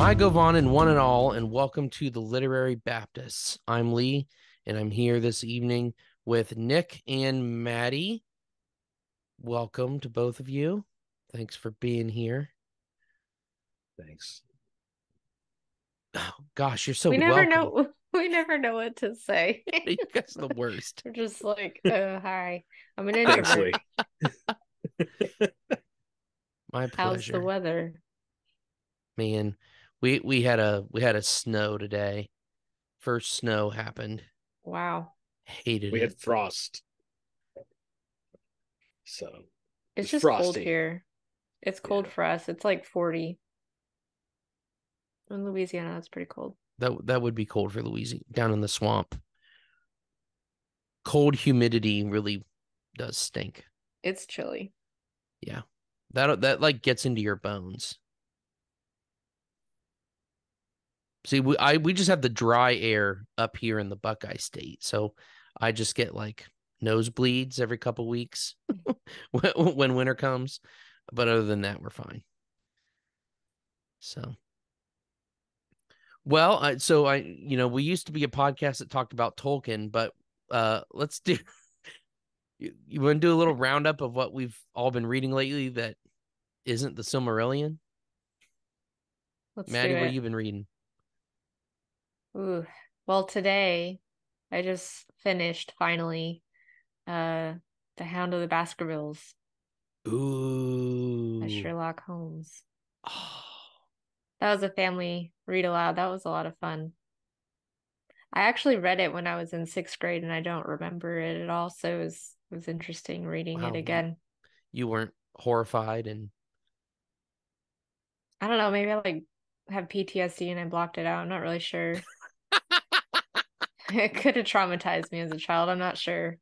Hi, go Vaughn and one and all, and welcome to the Literary Baptists. I'm Lee, and I'm here this evening with Nick and Maddie. Welcome to both of you. Thanks for being here. Thanks. Oh, gosh, you're so We never welcome. know. We never know what to say. You guys are the worst. We're just like, oh, hi. I'm an Thanks, introvert. Lee. My How's the pleasure. weather? Man, we had a snow today. First snow happened. Wow. Hated We it. had frost. So It's it's just cold frosty. here. It's cold Yeah. for us. It's like 40. In Louisiana, it's pretty cold. That would be cold for Louisiana, down in the swamp. Cold humidity really does stink. It's chilly. Yeah. That like gets into your bones. See, we just have the dry air up here in the Buckeye State. So I just get like nosebleeds every couple weeks when winter comes. But other than that, we're fine. So, well, we used to be a podcast that talked about Tolkien, but let's do you want to do a little roundup of what we've all been reading lately that isn't the Silmarillion? Let's Maddie, do what have it. you been reading? Ooh. Well, today I just finished finally The Hound of the Baskervilles by Ooh. Sherlock Holmes. Oh, That was a family read aloud. That was a lot of fun. I actually read it when I was in sixth grade and I don't remember it at all. So it was interesting reading it wow. again. You weren't horrified and I don't know, maybe I like have PTSD and I blocked it out. I'm not really sure. It could have traumatized me as a child. I'm not sure.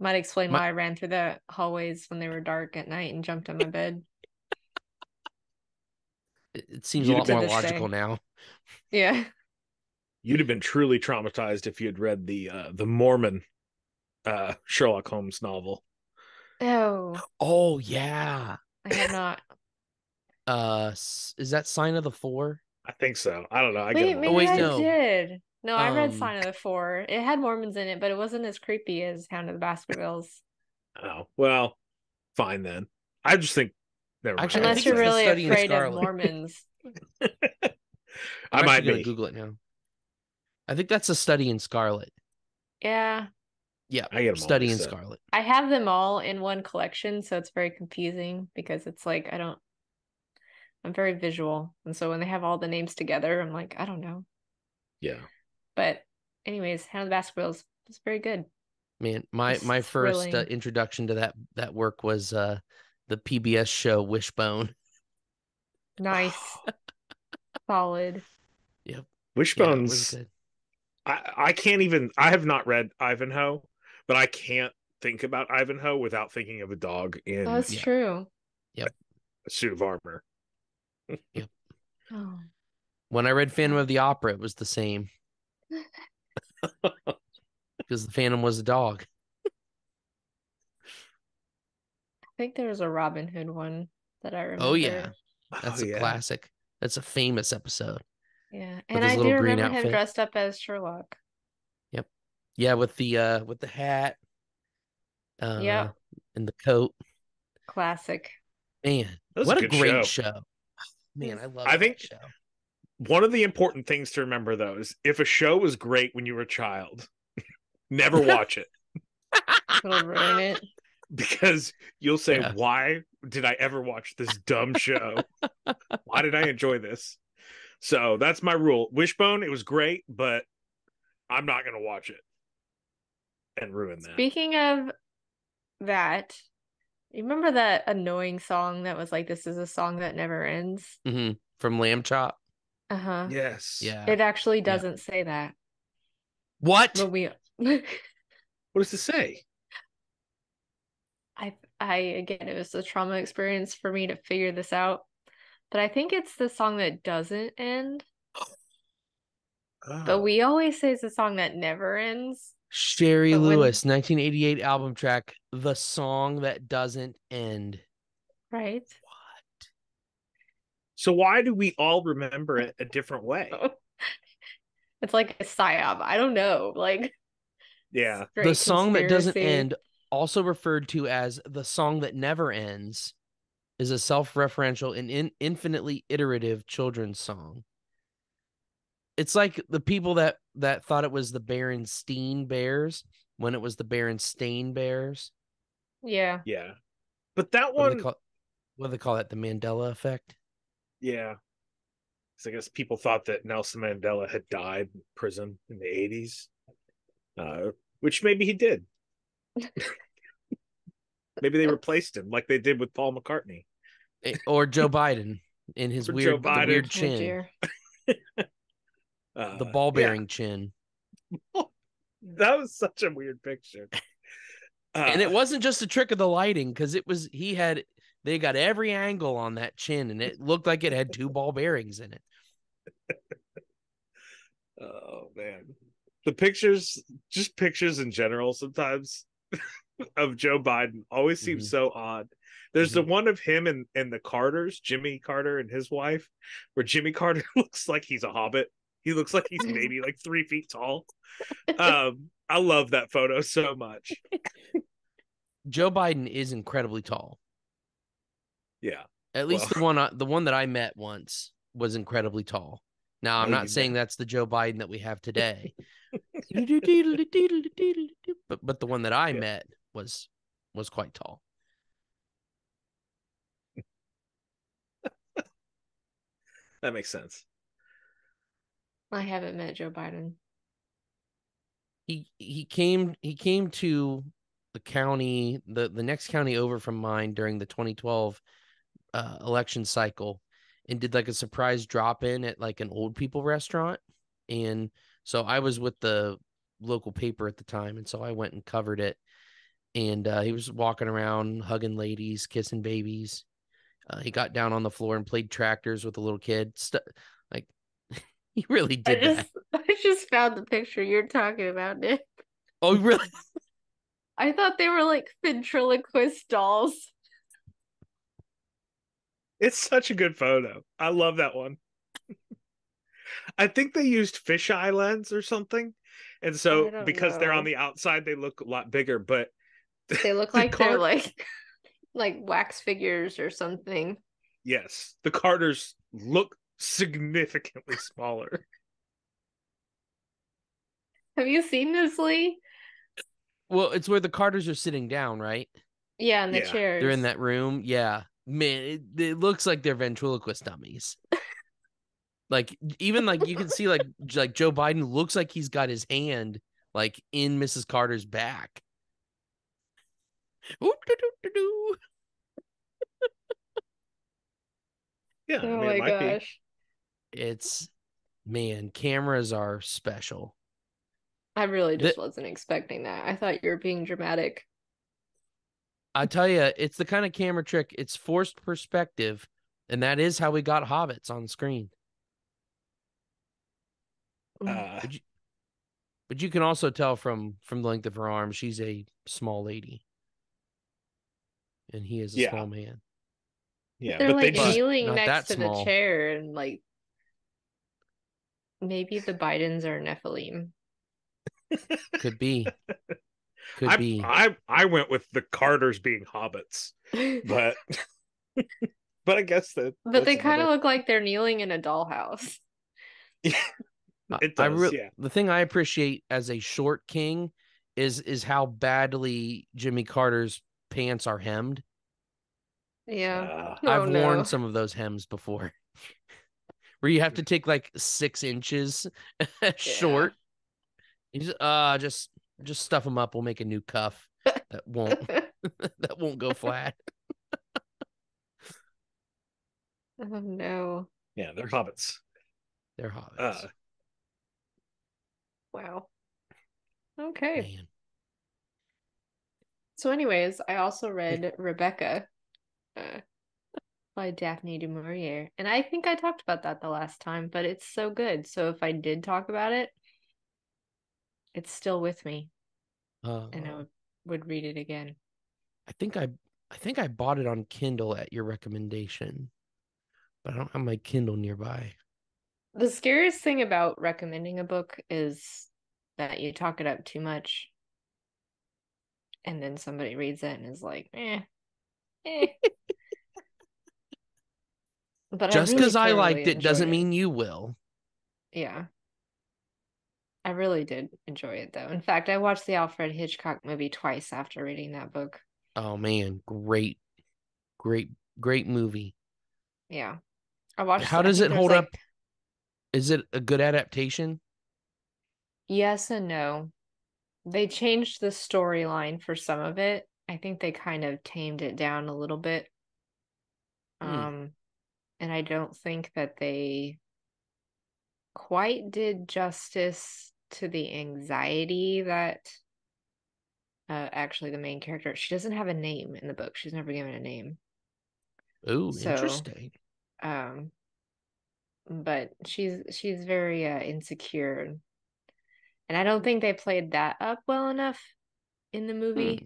Might explain my why I ran through the hallways when they were dark at night and jumped on my bed it seems a You'd have lot to more been this logical day. now. Yeah. you'd have been truly traumatized if you had read the Mormon Sherlock Holmes novel. Oh, Oh yeah. I have not. Is that Sign of the Four? I think so. I don't know. I get Wait, them all Oh maybe wait, mixed I up. no. did. No, I read Um, Sign of the Four. It had Mormons in it, but it wasn't as creepy as Hound of the Baskervilles. Oh, well, fine then. I just think never mind. actually, I I won't Unless think you're it's say the really Study in afraid of Scarlet. Mormons. it. I I'm actually might gonna be. Google it now. I think that's a Study in Scarlet. Yeah. Yeah, I get them all Study in mixed up. Scarlet. I have them all in one collection, so it's very confusing because it's like I'm very visual. And so when they have all the names together, I'm like, I don't know. Yeah. But anyways, Hound of the Baskervilles was very good. Man, It my was first thrilling. introduction to that work was the PBS show Wishbone. Nice. Solid. Yep. Yeah, it was Wishbone's. good. I can't even. I have not read Ivanhoe, but I can't think about Ivanhoe without thinking of a dog Oh, in that's Yeah. true. Yep. a suit of armor. Yep. Oh. When I read Phantom of the Opera, it was the same because the Phantom was a dog. I think there was a Robin Hood one that I Oh yeah, remember. Oh that's a yeah. classic. That's a famous episode Yeah. with And his I little do green remember him outfit. dressed up as Sherlock. Yep. Yeah, with the hat, uh, Yep. and the coat. Classic. Man, That was a what a good great show. show. Man, I I loved that think show. one of the important things to remember though is if a show was great when you were a child, never watch it It'll ruin it. because you'll say, Yeah. "Why did I ever watch this dumb show? Why did I enjoy this?" So that's my rule. Wishbone, it was great, but I'm not going to watch it and ruin that. Speaking of that, you remember that annoying song that was like, "This is a song that never ends"? From Lamb Chop. Uh-huh. Yes. Yeah. It actually Yeah. doesn't say that. What? But we What does it say? I again it was a trauma experience for me to figure this out. But I think it's the song that doesn't end. But Oh, we always say it's the song that never ends. Sherry But when Lewis, 1988 album track, The Song That Doesn't End. right? What? So why do we all remember it a different way? It's like a psyop. I don't know. Like, Yeah. The straight song that doesn't conspiracy. end, also referred to as the song that never ends, is a self-referential and infinitely iterative children's song. It's like the people that thought it was the Berenstain Bears when it was the Berenstain Bears. Yeah. Yeah. But that What do they one, call? What do they call that? The Mandela effect. yeah. So I guess people thought that Nelson Mandela had died in prison in the 80s, which maybe he did. Maybe they replaced him like they did with Paul McCartney. Or Joe Biden in his Or Joe the Biden. weird Oh chin, dear. the ball Yeah. bearing chin. That was such a weird picture. And it wasn't just a trick of the lighting, because they got every angle on that chin, and it looked like it had two ball bearings in it. Oh man. The pictures, just pictures in general sometimes of Joe Biden always seems so odd. There's the one of him and the Carters, Jimmy Carter and his wife, where Jimmy Carter looks like he's a hobbit. He looks like he's maybe like 3 feet tall. I love that photo so much. Joe Biden is incredibly tall. Yeah. At least the one that I met once was incredibly tall. Now, I'm not saying that's the Joe Biden that we have today. but the one that I met was quite tall. That makes sense. I haven't met Joe Biden. He came to the county, the next county over from mine during the 2012 election cycle, and did like a surprise drop in at like an old people restaurant. And so I was with the local paper at the time, and so I went and covered it. And he was walking around, hugging ladies, kissing babies. He got down on the floor and played tractors with a little kid. Like, he really did that. I just found the picture you're talking about, Nick. Oh, really? I thought they were like ventriloquist dolls. It's such a good photo. I love that one. I think they used fisheye lens or something. And I so don't because they're on know. the outside, they look a lot bigger, but They look like they're like wax figures or something. yes, the Carters look significantly smaller. Have you seen this, Lee? Well, it's where the Carters are sitting down, right? Yeah, in the Yeah. They're in chairs. that room. Yeah. Man, it looks like they're ventriloquist dummies. Like, even like you can see like Joe Biden looks like he's got his hand like in Mrs. Carter's back. Yeah, I Oh mean, it my might be. gosh. It's, man, cameras are special. I really That, just wasn't expecting that. I thought you were being dramatic. I tell you, it's the kind of camera trick. It's forced perspective, and that is how we got hobbits on screen. Uh, But you can also tell from the length of her arm, she's a small lady, and he is a small yeah, man. yeah, They're but they like just kneeling not that next to the small. chair and like maybe the Bidens are Nephilim. Could be. Could be. I went with the Carters being hobbits, but but I guess But that's they kind of another. look like they're kneeling in a dollhouse. It does, yeah. The thing I appreciate as a short king is how badly Jimmy Carter's pants are hemmed. Yeah. Oh I've worn no. some of those hems before, where you have to take like 6 inches Yeah. short. You just stuff them up. We'll make a new cuff that won't that won't go flat. Oh no. Yeah, they're hobbits. They're hobbits. Wow. Okay. Man. So anyways, I also read Rebecca uh, by Daphne du Maurier. And I think I talked about that the last time, but it's so good. So if I did talk about it, it's still with me. And I would read it again. I think I bought it on Kindle at your recommendation. but I don't have my Kindle nearby. The scariest thing about recommending a book is that you talk it up too much, and then somebody reads it and is like, eh. But I Just really because I thoroughly liked it enjoyed doesn't it. mean you will. Yeah. I really did enjoy it, though. In fact, I watched the Alfred Hitchcock movie twice after reading that book. Oh man, great, great, great movie. Yeah. I watched, How I does think it there's hold like up? Is it a good adaptation? yes and no. They changed the storyline for some of it. I think they kind of tamed it down a little bit. Hmm. Um, and I don't think that they quite did justice to the anxiety that actually the main character, she doesn't have a name in the book. She's never given a name. Oh, So, interesting. um, but she's very insecure, and I don't think they played that up well enough in the movie.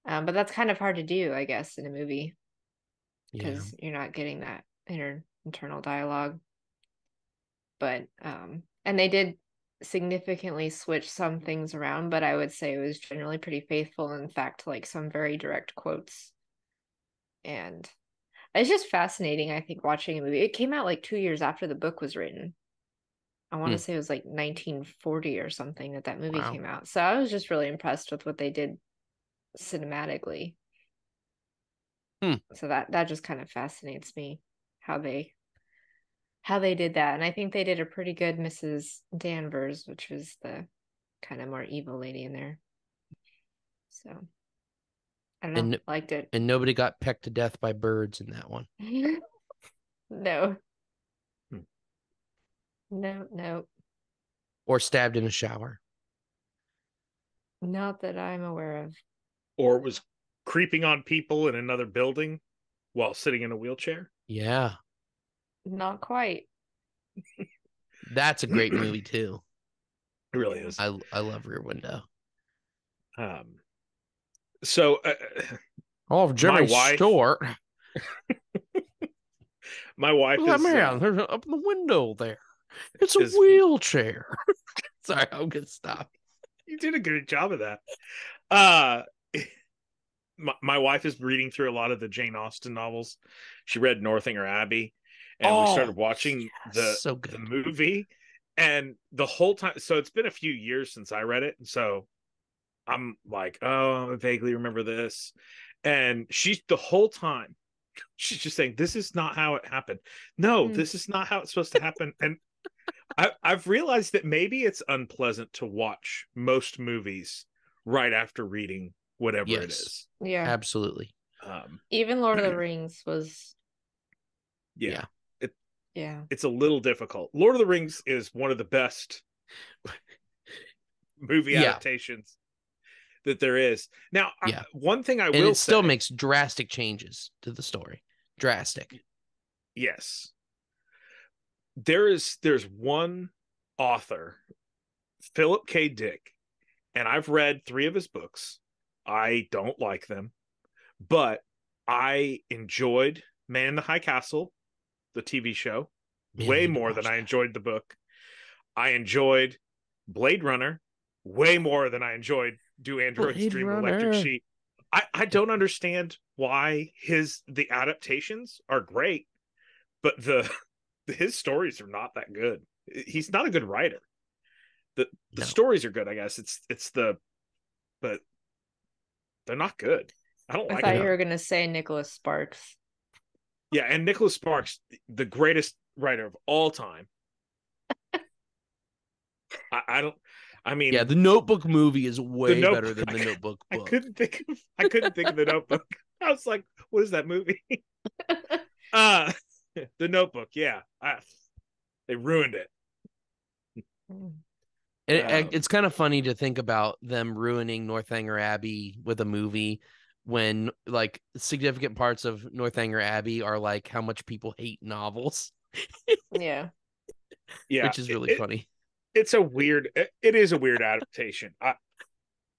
Hmm. But that's kind of hard to do, I guess, in a movie Yeah. because you're not getting that internal dialogue. But and they did significantly switch some things around, but I would say it was generally pretty faithful. In fact, like some very direct quotes, and it's just fascinating, I think, watching a movie. It came out like 2 years after the book was written. I want to Hmm. say it was like 1940 or something that that movie Wow. came out. So I was just really impressed with what they did cinematically. Hmm. So that just kind of fascinates me how they did that. And I think they did a pretty good Mrs. Danvers, which was the kind of more evil lady in there. So I don't know, And liked it. and nobody got pecked to death by birds in that one, No, Hmm. no, or stabbed in a shower. not that I'm aware of. Or was creeping on people in another building while sitting in a wheelchair. Yeah, Not quite. that's a great It movie too. really is. I love Rear Window. Um, so Oh, my Jimmy wife, Stewart. my wife Look at that man. There's up in the window there. It's a is wheelchair. Sorry, I'm gonna stop. you did a good job of that. Uh, my wife is reading through a lot of the Jane Austen novels. She read Northanger Abbey, and we started Oh, watching yes, the so the good. movie. And the whole time, so it's been a few years since I read it, and so I'm like, oh, I vaguely remember this. And she's the whole time she's just saying, "This is not how it happened. No, Mm. this is not how it's supposed to happen." And I've realized that maybe it's unpleasant to watch most movies right after reading whatever it Yes, is. Yeah. absolutely. Um, Even Lord of the Rings was, yeah, Yeah, it, yeah. it's a little difficult. Lord of the Rings is one of the best movie yeah, adaptations that there is. Now, yeah. one thing I And will it still say, makes drastic changes to the story. Drastic. yes, there's one author, Philip K. Dick, and I've read 3 of his books. I don't like them, but I enjoyed Man in the High Castle, the TV show, Man, I way need to more than watch I that. enjoyed the book. I enjoyed Blade Runner way more than I enjoyed Do Androids Blade Dream of Electric Runner. Sheep. I don't understand why the adaptations are great, but the his stories are not that good. He's not a good writer. The No. stories are good, I guess. It's the but they're not good. I don't I like thought them. you No. were gonna say Nicholas Sparks. Yeah, and Nicholas Sparks, the greatest writer of all time. I don't. I Yeah, mean, the Notebook movie is the way better Notebook. than the Notebook I book. couldn't think of the Notebook. I was like, what is that movie? uh the Notebook. Yeah, they ruined it. Mm. It's kind of funny to think about them ruining Northanger Abbey with a movie when like significant parts of Northanger Abbey are like how much people hate novels, Yeah. Yeah, which is really funny. it's a weird. It is a weird adaptation. I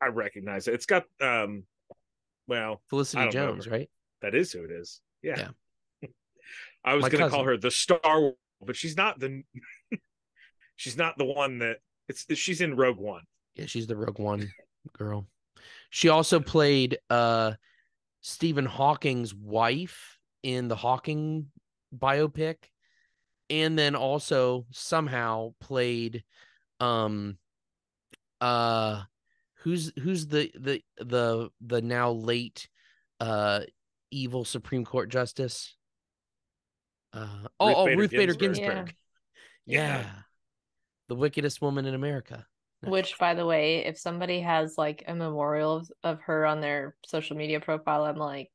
recognize it. It's got well, I Felicity don't know Jones, her. right? That is who it is. Yeah. Yeah. I was My going to call cousin. her the Star, but she's not the. She's not the one that she's in Rogue One. Yeah, she's the Rogue One girl. She also played Stephen Hawking's wife in the Hawking biopic, and then also somehow played um who's the now late evil Supreme Court justice? Ruth Bader Ginsburg. Yeah. Yeah. The wickedest woman in America. Which, by the way, if somebody has like a memorial of her on their social media profile, I'm like,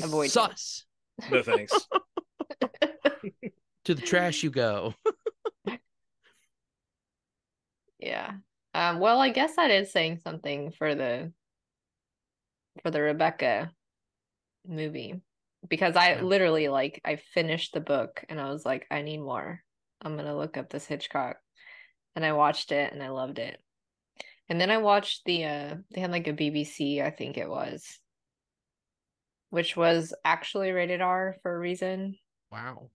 avoid you. Sus. No thanks. To the trash you go. Yeah. Well, I guess that is saying something for the Rebecca movie. Because I Yeah. literally like I finished the book and I was like, I need more. I'm gonna look up this Hitchcock. And I watched it and I loved it. And then I watched the they had like a BBC, I think it was, which was actually rated R for a reason. Wow.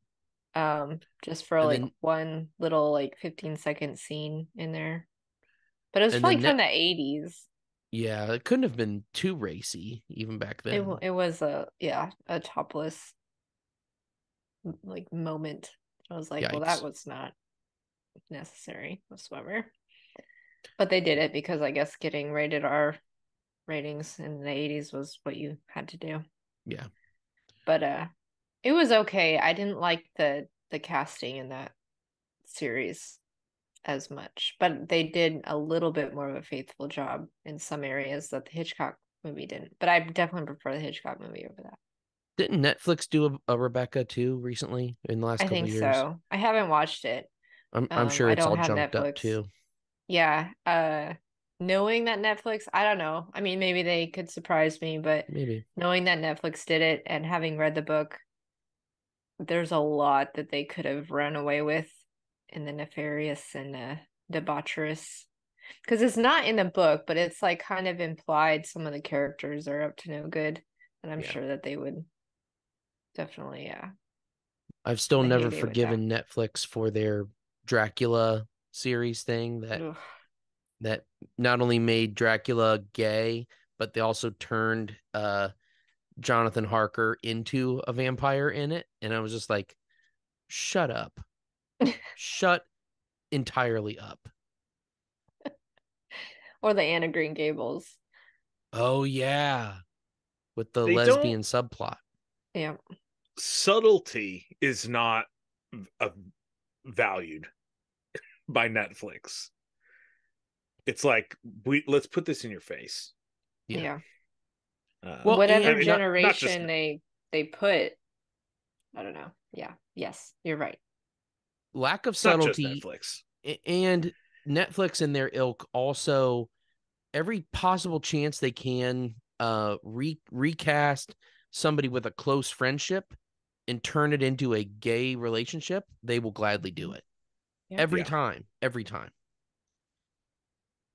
Just for And like then one little like 15-second scene in there. But it was and like then from the 80s. yeah, it couldn't have been too racy even back then. It was a topless like moment. I was like, well, that Yikes. was not necessary whatsoever. But they did it because I guess getting rated R ratings in the 80s was what you had to do. Yeah. But it was okay. I didn't like the casting in that series as much, but they did a little bit more of a faithful job in some areas that the Hitchcock movie didn't. But I definitely prefer the Hitchcock movie over that. Didn't Netflix do a Rebecca too recently in the last I couple think of years? so. I haven't watched it. I'm sure I it's don't all have junked up Netflix. too. Yeah. Knowing that Netflix, I don't know. I mean, maybe they could surprise me, but Maybe. knowing that Netflix did it and having read the book, there's a lot that they could have run away with in the nefarious and debaucherous. Because it's not in the book, but it's like kind of implied some of the characters are up to no good. And I'm Yeah. sure that they would definitely, I've still the never heyday with that. forgiven Netflix for their Dracula series thing Ugh. that not only made Dracula gay, but they also turned Jonathan Harker into a vampire in it. And I was just like, shut up. Shut entirely up. Or the Anna Green Gables. Oh yeah. With the They don't. lesbian subplot. Yeah. Subtlety is not valued by Netflix. It's like let's put this in your face. Yeah. Yeah. Well, Whatever and not just generation they put, I don't know. Yeah. Yes, you're right. lack of not just subtlety Netflix. and Netflix and their ilk also every possible chance they can recast somebody with a close friendship and turn it into a gay relationship, they will gladly do it. Yeah. Every time.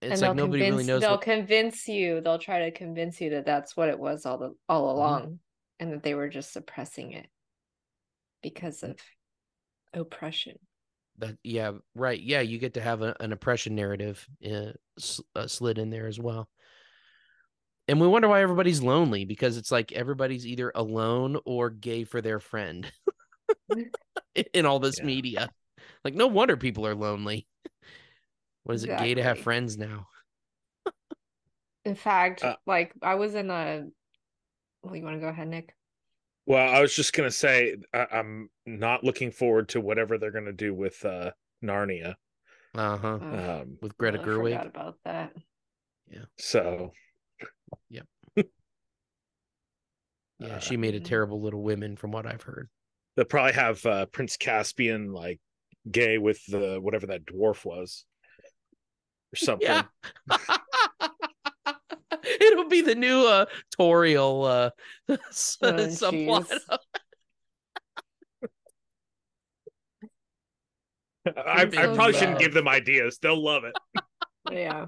It's And like nobody really knows they'll what. convince you, they'll try to convince you that that's what it was all Mhm. along, and that they were just suppressing it because of oppression. That yeah, right. Yeah, you get to have an oppression narrative slid in there as well. And we wonder why everybody's lonely because it's like everybody's either alone or gay for their friend in all this media. Like, no wonder people are lonely. What is it, gay to have Exactly. friends now? In fact, Uh, like I was in a. Well, you want to go ahead, Nick? well, I was just gonna say I'm not looking forward to whatever they're gonna do with Narnia. Uh-huh. Oh, With Greta I forgot Gerwig. about that. Yeah. So Yep. Yeah, she made a terrible Little Women from what I've heard. they'll probably have Prince Caspian like gay with the whatever that dwarf was or Yeah. something. It'll be the new Toriel subplot. Jeez. I So probably shouldn't sad. give them ideas. They'll love it. Yeah.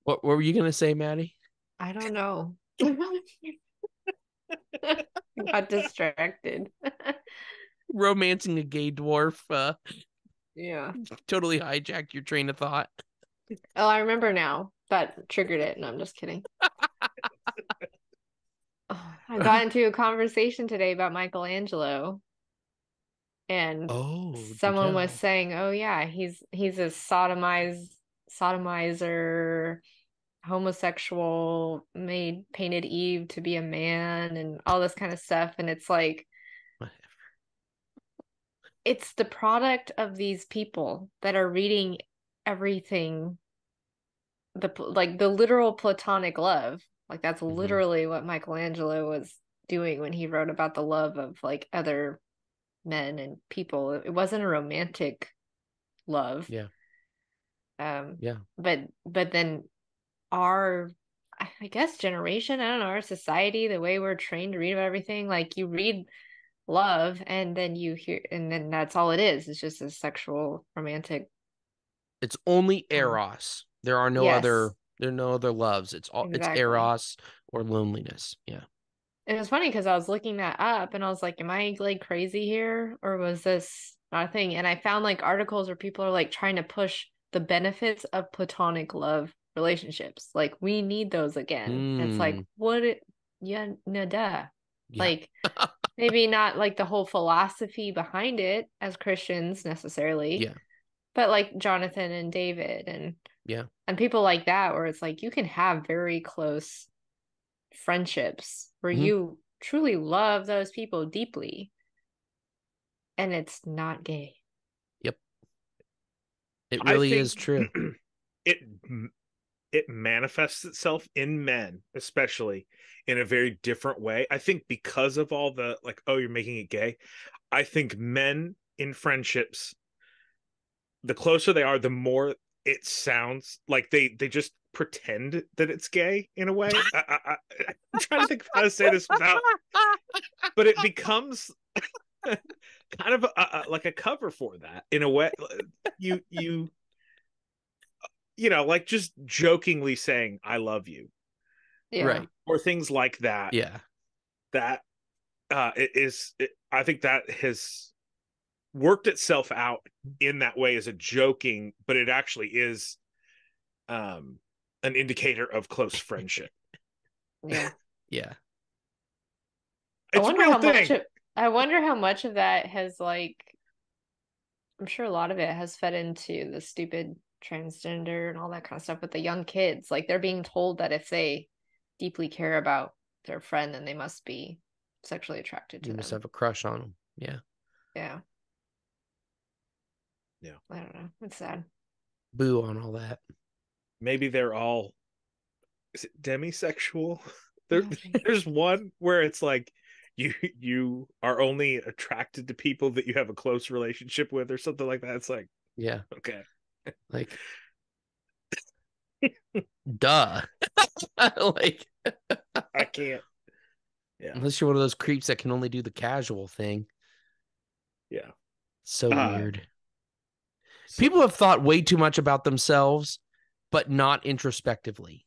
What were you gonna say, Maddie? I don't know. Got distracted. Romancing a gay dwarf Yeah. totally hijacked your train of thought. Oh, I remember now. That triggered it. No, I'm just kidding. I got into a conversation today about Michelangelo, and Oh, do someone was tell. saying, "Oh yeah, he's a sodomizer, homosexual, painted Eve to be a man, and all this kind of stuff." And it's like it's the product of these people that are reading everything, the literal platonic love. Like that's literally what Michelangelo was doing when he wrote about the love of like other men and people. It wasn't a romantic love. Yeah. Um, Yeah. but then our, I guess, generation, I don't know, our society, the way we're trained to read about everything, like you read love and then you hear, and then that's all it is. It's just a sexual romantic. It's only Um, Eros. There are no yes, other loves. It's exactly. Eros or loneliness. Yeah. It was funny because I was looking that up and I was like, am I like crazy here? Or was this not a thing? And I found like articles where people are like trying to push the benefits of platonic love relationships. Like, we need those again. And it's like, Mm, yeah, no, duh. yeah. Like, maybe not like the whole philosophy behind it as Christians necessarily, Yeah. but like Jonathan and David Yeah. and people like that, where it's like you can have very close friendships where Mhm. you truly love those people deeply and it's not gay. Yep. It I really think is true. it it manifests itself in men, especially in a very different way. I think because of all the like, oh, you're making it gay. I think men in friendships, the closer they are, the more it sounds like they just pretend that it's gay in a way. I'm trying to think of how to say this without, but it becomes kind of like a cover for that in a way. You know, like just jokingly saying "I love you" Yeah. Right. or things like that. Yeah. That I think that has worked itself out in that way as a joking, but it actually is um an indicator of close friendship. Yeah. Yeah. I It's a wonder real how much thing. of I wonder how much of that has like I'm sure a lot of it has fed into the stupid transgender and all that kind of stuff with the young kids. Like they're being told that if they deeply care about their friend, then they must be sexually attracted to You must them. have a crush on him. Yeah. Yeah. Yeah. I don't know. It's sad. Boo on all that. Maybe they're all, is it demisexual? There, Maybe. there's one where it's like you are only attracted to people that you have a close relationship with or something like that. It's like, Yeah. okay. Like, duh. Like, I can't. Yeah. unless you're one of those creeps that can only do the casual thing. Yeah. So Uh weird. so People have thought way too much about themselves, but not introspectively.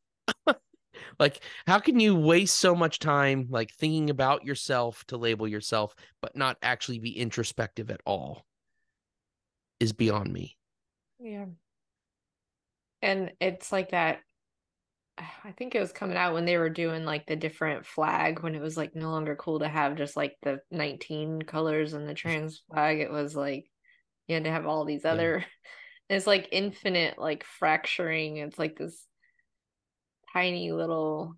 Like, how can you waste so much time like thinking about yourself to label yourself, but not actually be introspective at all? Is beyond me. Yeah. And it's like that. I think it was coming out when they were doing like the different flag when it was like no longer cool to have just like the 19 colors in the trans flag. It was like you had to have all these Yeah. other it's like infinite like fracturing. It's like this tiny little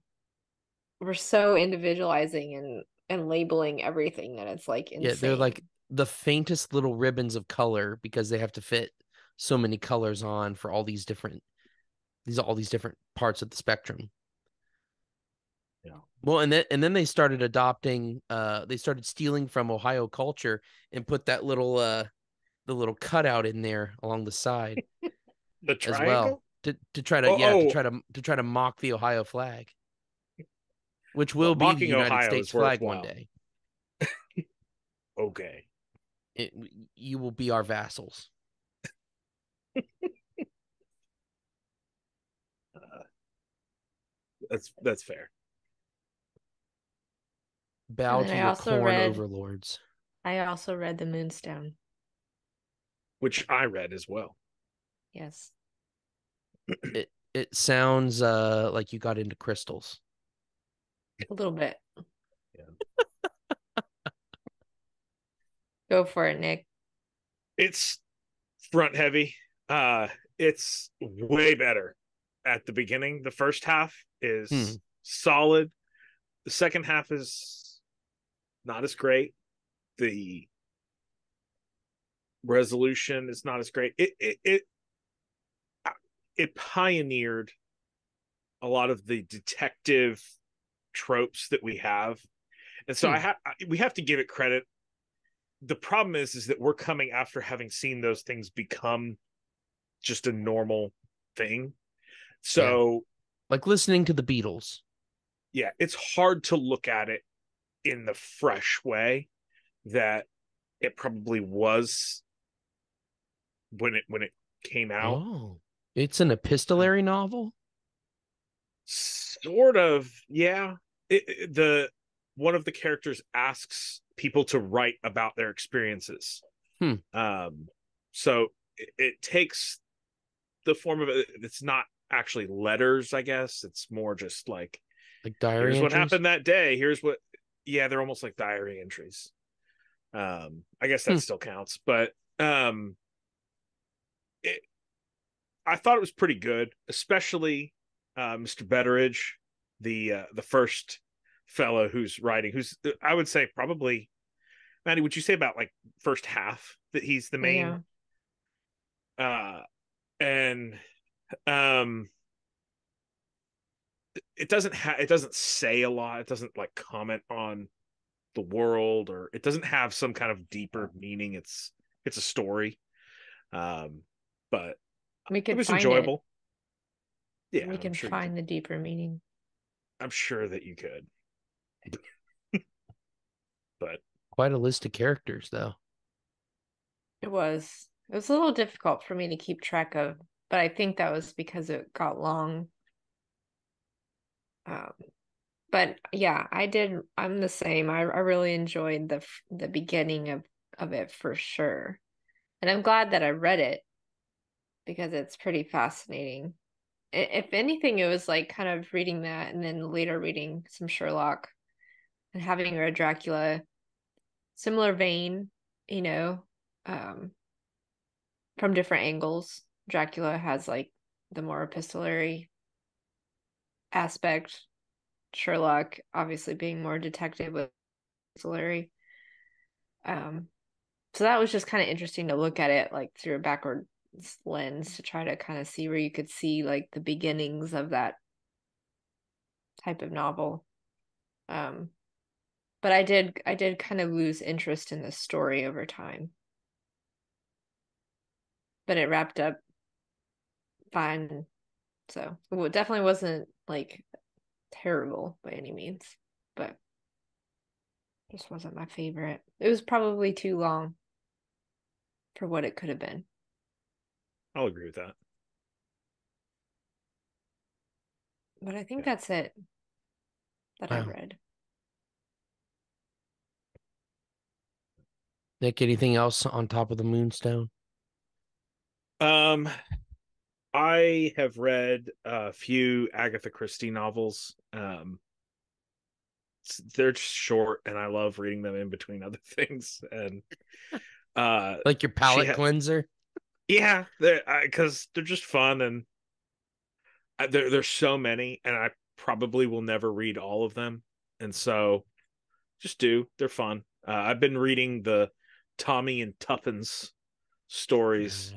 we're so individualizing and labeling everything that it's like Yeah, they're like insane. the faintest little ribbons of color because they have to fit so many colors on for all these different parts of the spectrum. yeah. Well, and then they started stealing from Ohio culture and put that little the little cutout in there along the side The as well triangle? to try to Oh, yeah, oh, to try to mock the Ohio flag, which well, will be the mocking United Ohio States is flag one worthwhile. day. Okay. It, you will be our vassals. That's fair. Bow And to then your corn overlords. I also read The Moonstone. which I read as well. Yes. It sounds like you got into crystals. A little bit. Yeah. Go for it, Nick. It's front heavy. It's way better at the beginning. The first half is solid. The second half is not as great. The resolution is not as great. It pioneered a lot of the detective tropes that we have, and so we have to give it credit. The problem is that we're coming after having seen those things become just a normal thing. So, like listening to the Beatles. Yeah, it's hard to look at it in the fresh way that it probably was when it came out. Oh, it's an epistolary novel? Sort of, yeah. The one of the characters asks people to write about their experiences. So it takes the form of it. It's not actually letters, I guess. It's more just like diary here's entries? what happened that day. Here's what, yeah, they're almost like diary entries. I guess that still counts, but I thought it was pretty good, especially Mr. Betteridge, the first fellow who's writing, who's I would say probably, Maddie, would you say about like first half that he's the main? Yeah. And it doesn't say a lot. It doesn't like comment on the world, or it doesn't have some kind of deeper meaning. It's a story. But it was enjoyable. Yeah, we can find the deeper meaning. I'm sure that you could. But quite a list of characters, though. It was a little difficult for me to keep track of, but I think that was because it got long. But yeah, I'm the same. I really enjoyed the beginning of it for sure. And I'm glad that I read it because it's pretty fascinating. If anything, it was like kind of reading that and then later reading some Sherlock and having read Dracula, similar vein, you know, from different angles. Dracula has like the more epistolary aspect. Sherlock obviously being more detective with epistolary. So that was just kind of interesting to look at it like through a backward lens to try to kind of see where you could see like the beginnings of that type of novel. But I did kind of lose interest in the story over time. But it wrapped up fine. So it definitely wasn't like terrible by any means, but just wasn't my favorite. It was probably too long for what it could have been. I'll agree with that. But I think that's it that I read. Nick, anything else on top of the Moonstone? I have read a few Agatha Christie novels. They're just short, and I love reading them in between other things. And like your palate cleanser. Yeah, because they're just fun, and there's so many, and I probably will never read all of them, and so just they're fun. I've been reading the Tommy and Tuppence stories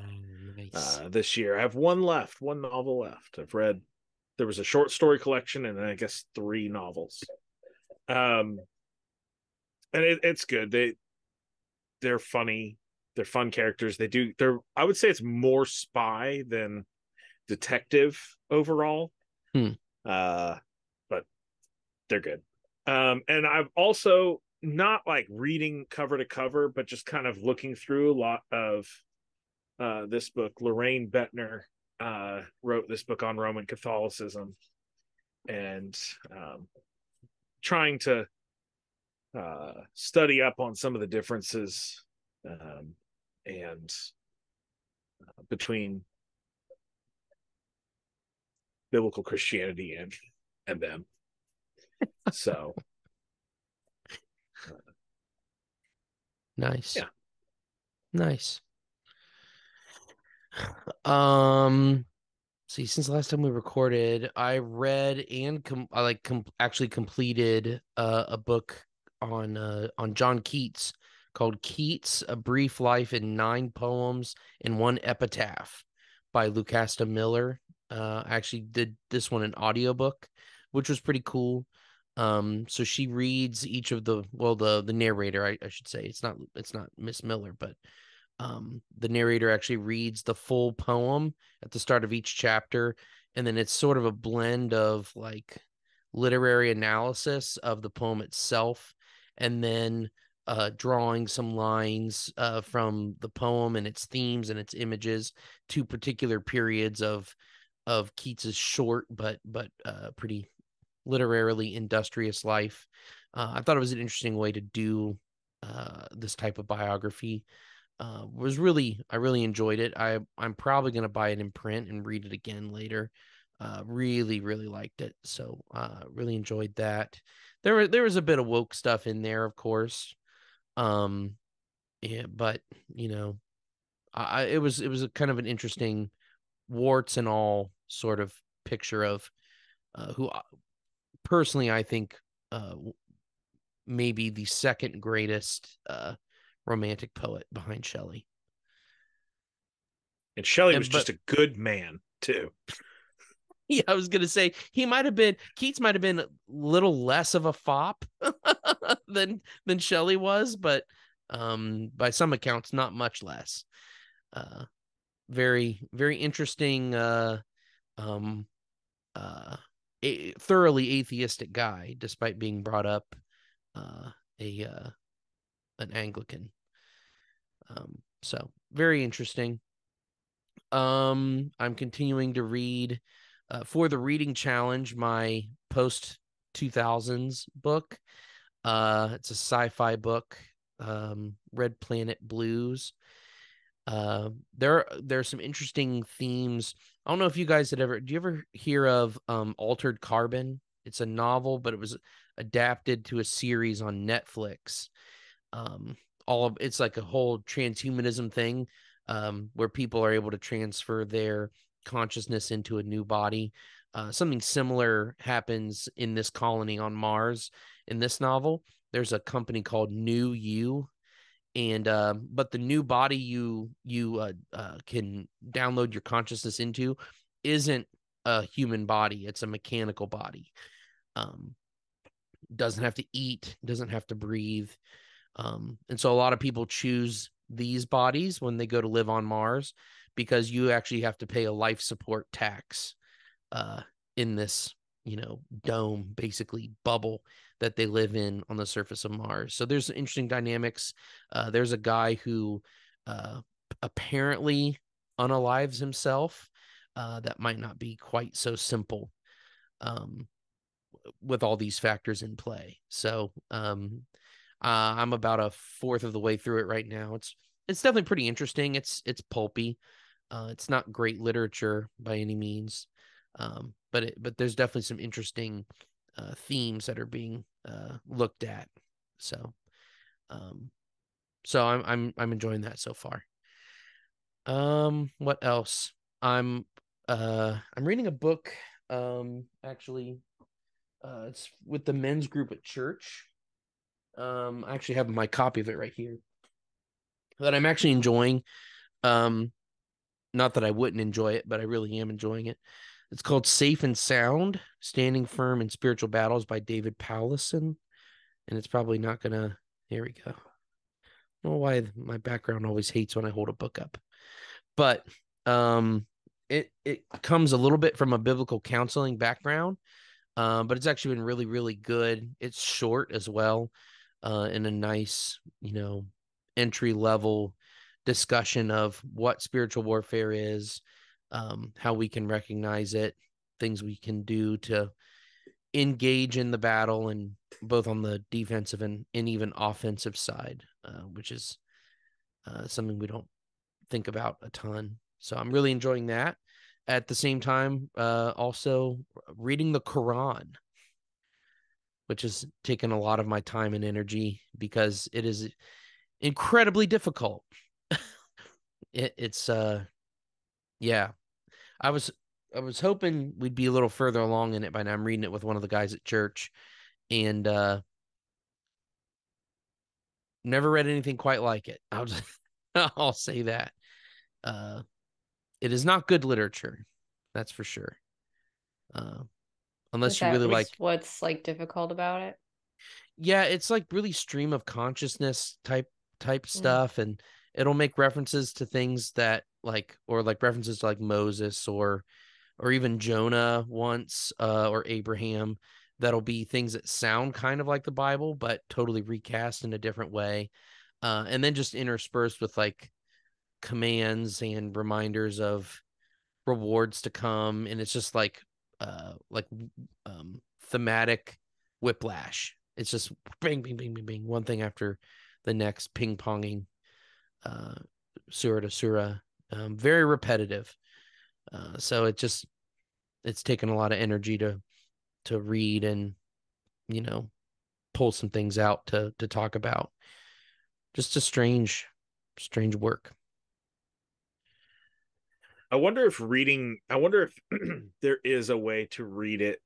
this year. I have one novel left. I've read, there was a short story collection and I guess 3 novels. And it's good. They're funny. They're fun characters. I would say it's more spy than detective overall. But they're good. And I've also not like reading cover to cover, but just kind of looking through a lot of this book. Lorraine Bettner wrote this book on Roman Catholicism, and trying to study up on some of the differences and between biblical Christianity and them. So Nice. Yeah. Nice. See, since the last time we recorded, I read and actually completed a book on John Keats called Keats: A Brief Life in 9 Poems and 1 Epitaph by Lucasta Miller. I actually did this one in audiobook, which was pretty cool. So she reads each of the narrator, I should say. It's not Miss Miller, but the narrator actually reads the full poem at the start of each chapter, and then it's sort of a blend of like literary analysis of the poem itself, and then drawing some lines from the poem and its themes and its images to particular periods of Keats's short but pretty literarily industrious life. I thought it was an interesting way to do this type of biography. I really enjoyed it. I'm probably going to buy it in print and read it again later. Really liked it. So really enjoyed that. There was a bit of woke stuff in there, of course. Yeah, but it was a kind of an interesting warts and all sort of picture of who personally I think maybe the second greatest romantic poet behind Shelley. And Shelley was just a good man too. Yeah, I was gonna say Keats might have been a little less of a fop than Shelley was, but by some accounts, not much less. Very interesting. A thoroughly atheistic guy, despite being brought up an Anglican. So very interesting. I'm continuing to read for the reading challenge my post 2000s book. It's a sci-fi book, Red Planet Blues. There's some interesting themes. I don't know if you guys do you ever hear of Altered Carbon? It's a novel, but it was adapted to a series on Netflix. It's like a whole transhumanism thing, where people are able to transfer their consciousness into a new body. Something similar happens in this colony on Mars. In this novel, there's a company called New You, and but the new body you can download your consciousness into isn't a human body. It's a mechanical body. Doesn't have to eat, doesn't have to breathe. And so a lot of people choose these bodies when they go to live on Mars, because you actually have to pay a life support tax in this, dome, basically bubble that they live in on the surface of Mars. So there's interesting dynamics. There's a guy who apparently unalives himself. That might not be quite so simple with all these factors in play. So I'm about a fourth of the way through it right now. It's definitely pretty interesting. It's pulpy. It's not great literature by any means, but there's definitely some interesting themes that are being looked at. So I'm enjoying that so far. What else? I'm reading a book. Actually, it's with the men's group at church. I actually have my copy of it right here that I'm actually enjoying. Not that I wouldn't enjoy it, but I really am enjoying it. It's called Safe and Sound: Standing Firm in Spiritual Battles by David Powlison. And it's probably not gonna. Here we go. I don't know why my background always hates when I hold a book up, but it comes a little bit from a biblical counseling background, but it's actually been really good. It's short as well, in a nice, entry level discussion of what spiritual warfare is, how we can recognize it, things we can do to engage in the battle, and both on the defensive and even offensive side, which is something we don't think about a ton. So I'm really enjoying that. At the same time, also reading the Quran, which has taken a lot of my time and energy because it is incredibly difficult. It's yeah. I was hoping we'd be a little further along in it by now. I'm reading it with one of the guys at church, and never read anything quite like it. I'll say that. It is not good literature, that's for sure. Is Unless you that really like, what's like difficult about it? yeah, it's like really stream of consciousness type stuff, and it'll make references to things that like, or like references to like Moses or even Jonah once, or Abraham. That'll be things that sound kind of like the Bible, but totally recast in a different way. And then just interspersed with like commands and reminders of rewards to come. And it's just like thematic whiplash. It's just bing, bing, bing, bing, bing, one thing after the next, ping ponging, surah to surah, very repetitive. So it's taken a lot of energy to read and, pull some things out to talk about. Just a strange work. I wonder if there is a way to read it.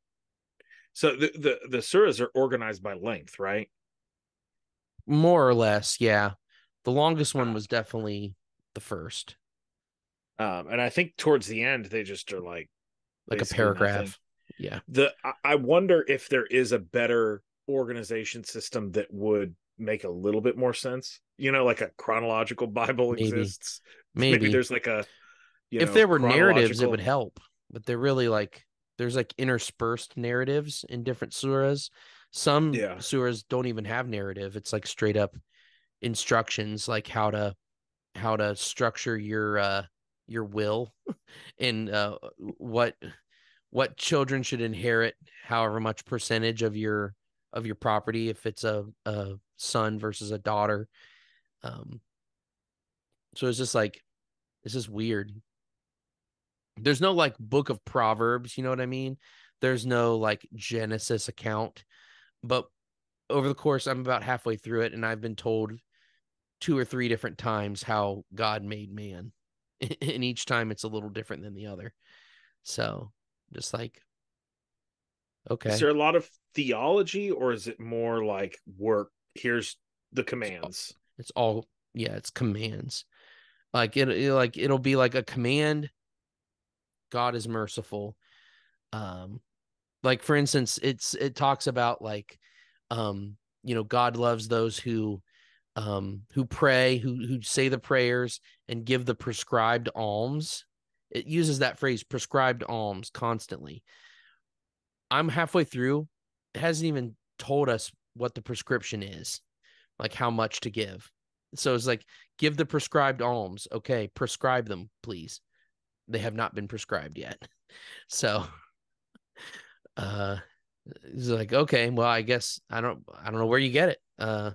So the surahs are organized by length, right? More or less, yeah. The longest one was definitely the first, And I think towards the end they just are like like a basically nothing. paragraph. Yeah, I wonder if there is a better organization system that would make a little bit more sense. Like a chronological Bible maybe. exists. Maybe Maybe there's like a if there were narratives, it would chronological. help. But they're really like there's like interspersed narratives in different surahs. Some Yeah. surahs don't even have narrative. It's like straight up instructions, like how to structure your will and what children should inherit, however much percentage of your property, if it's a son versus a daughter. Um, so it's just weird. There's no like book of Proverbs, you know what I mean? There's no like Genesis account, but over the course, I'm about halfway through it, and I've been told 2 or 3 different times how God made man, and each time it's a little different than the other. So, just like, Is okay, there a lot of theology, or is it more like work? Here's the it's all, commands. it's all yeah, it's commands. Like it'll be like a command. God is merciful. Um, like for instance, it talks about like, God loves those who pray, who say the prayers and give the prescribed alms. It uses that phrase, prescribed alms, constantly. I'm halfway through. It hasn't even told us what the prescription is, like how much to give. So it's like, give the prescribed alms. Okay, prescribe them, please. They have not been prescribed yet. So uh it's like, okay, well, I guess I don't know where you get it.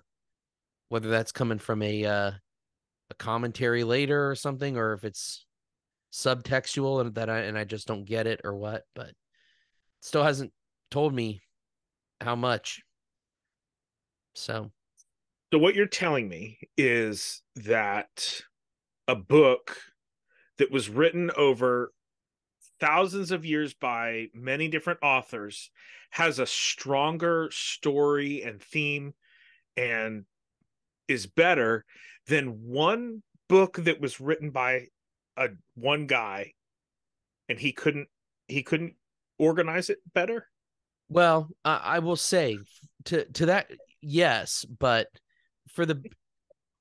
Whether that's coming from a commentary later or something, or if it's subtextual and I just don't get it or what, but still hasn't told me how much. So So what you're telling me is that a book that was written over thousands of years by many different authors has a stronger story and theme and is better than one book that was written by a one guy and he couldn't organize it better. well, I will say to that, yes, but for the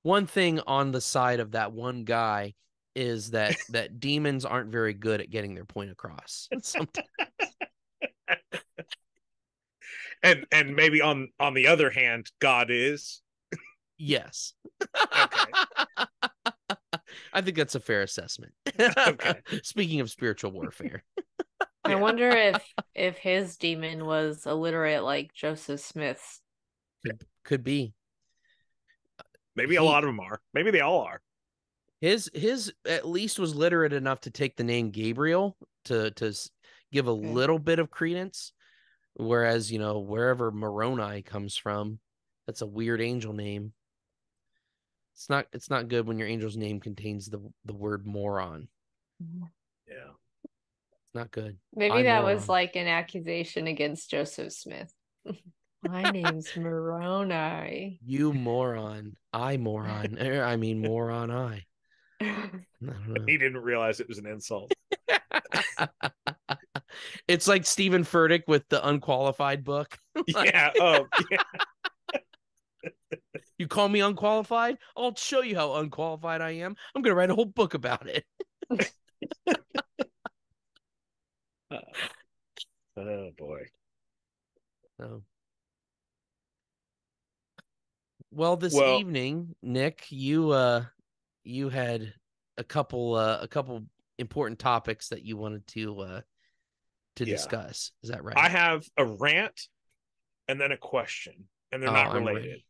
one thing on the side of that one guy is that demons aren't very good at getting their point across. Sometimes. And maybe on the other hand, God is. Yes. Okay. I think that's a fair assessment. Okay. Speaking of spiritual warfare. I Yeah. wonder if his demon was illiterate like Joseph Smith's. Could be. Maybe a lot of them are. Maybe they all are. His at least was literate enough to take the name Gabriel to give a little bit of credence, whereas wherever Moroni comes from, that's a weird angel name. It's not good when your angel's name contains the word moron. Yeah. It's not good. Maybe that was like an accusation against Joseph Smith. My name's Moroni. You moron. I moron. I mean moron I. I don't know. He didn't realize it was an insult. It's like Stephen Furtick with the Unqualified book. Yeah. Oh, yeah. You call me unqualified? I'll show you how unqualified I am. I'm going to write a whole book about it. Oh boy. So, well, this evening, Nick, you had a couple important topics that you wanted to discuss. Is that right? I have a rant and then a question, and they're not related.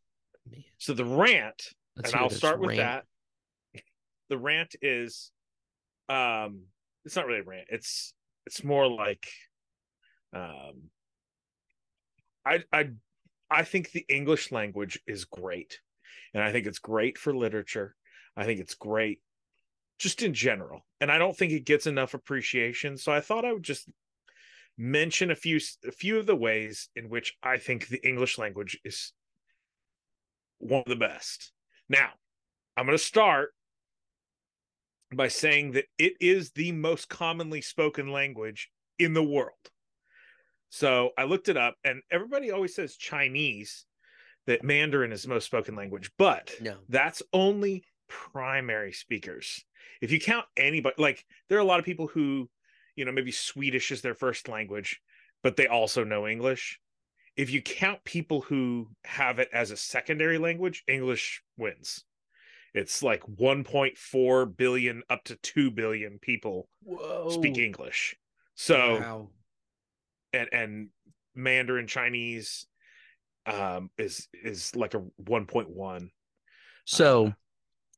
So the rant, and I'll start with that. The rant is, it's not really a rant. It's more like, I think the English language is great, and I think it's great for literature. I think it's great just in general, and I don't think it gets enough appreciation. So I thought I would just mention a few of the ways in which I think the English language is one of the best. Now, I'm going to start by saying that it is the most commonly spoken language in the world. So I looked it up, and everybody always says Chinese, that Mandarin is the most spoken language, but that's only primary speakers. If you count anybody, like there are a lot of people who, maybe Swedish is their first language, but they also know English. If you count people who have it as a secondary language, English wins. It's like 1.4 billion up to 2 billion people speak English. So, and Mandarin Chinese is like a 1.1. So,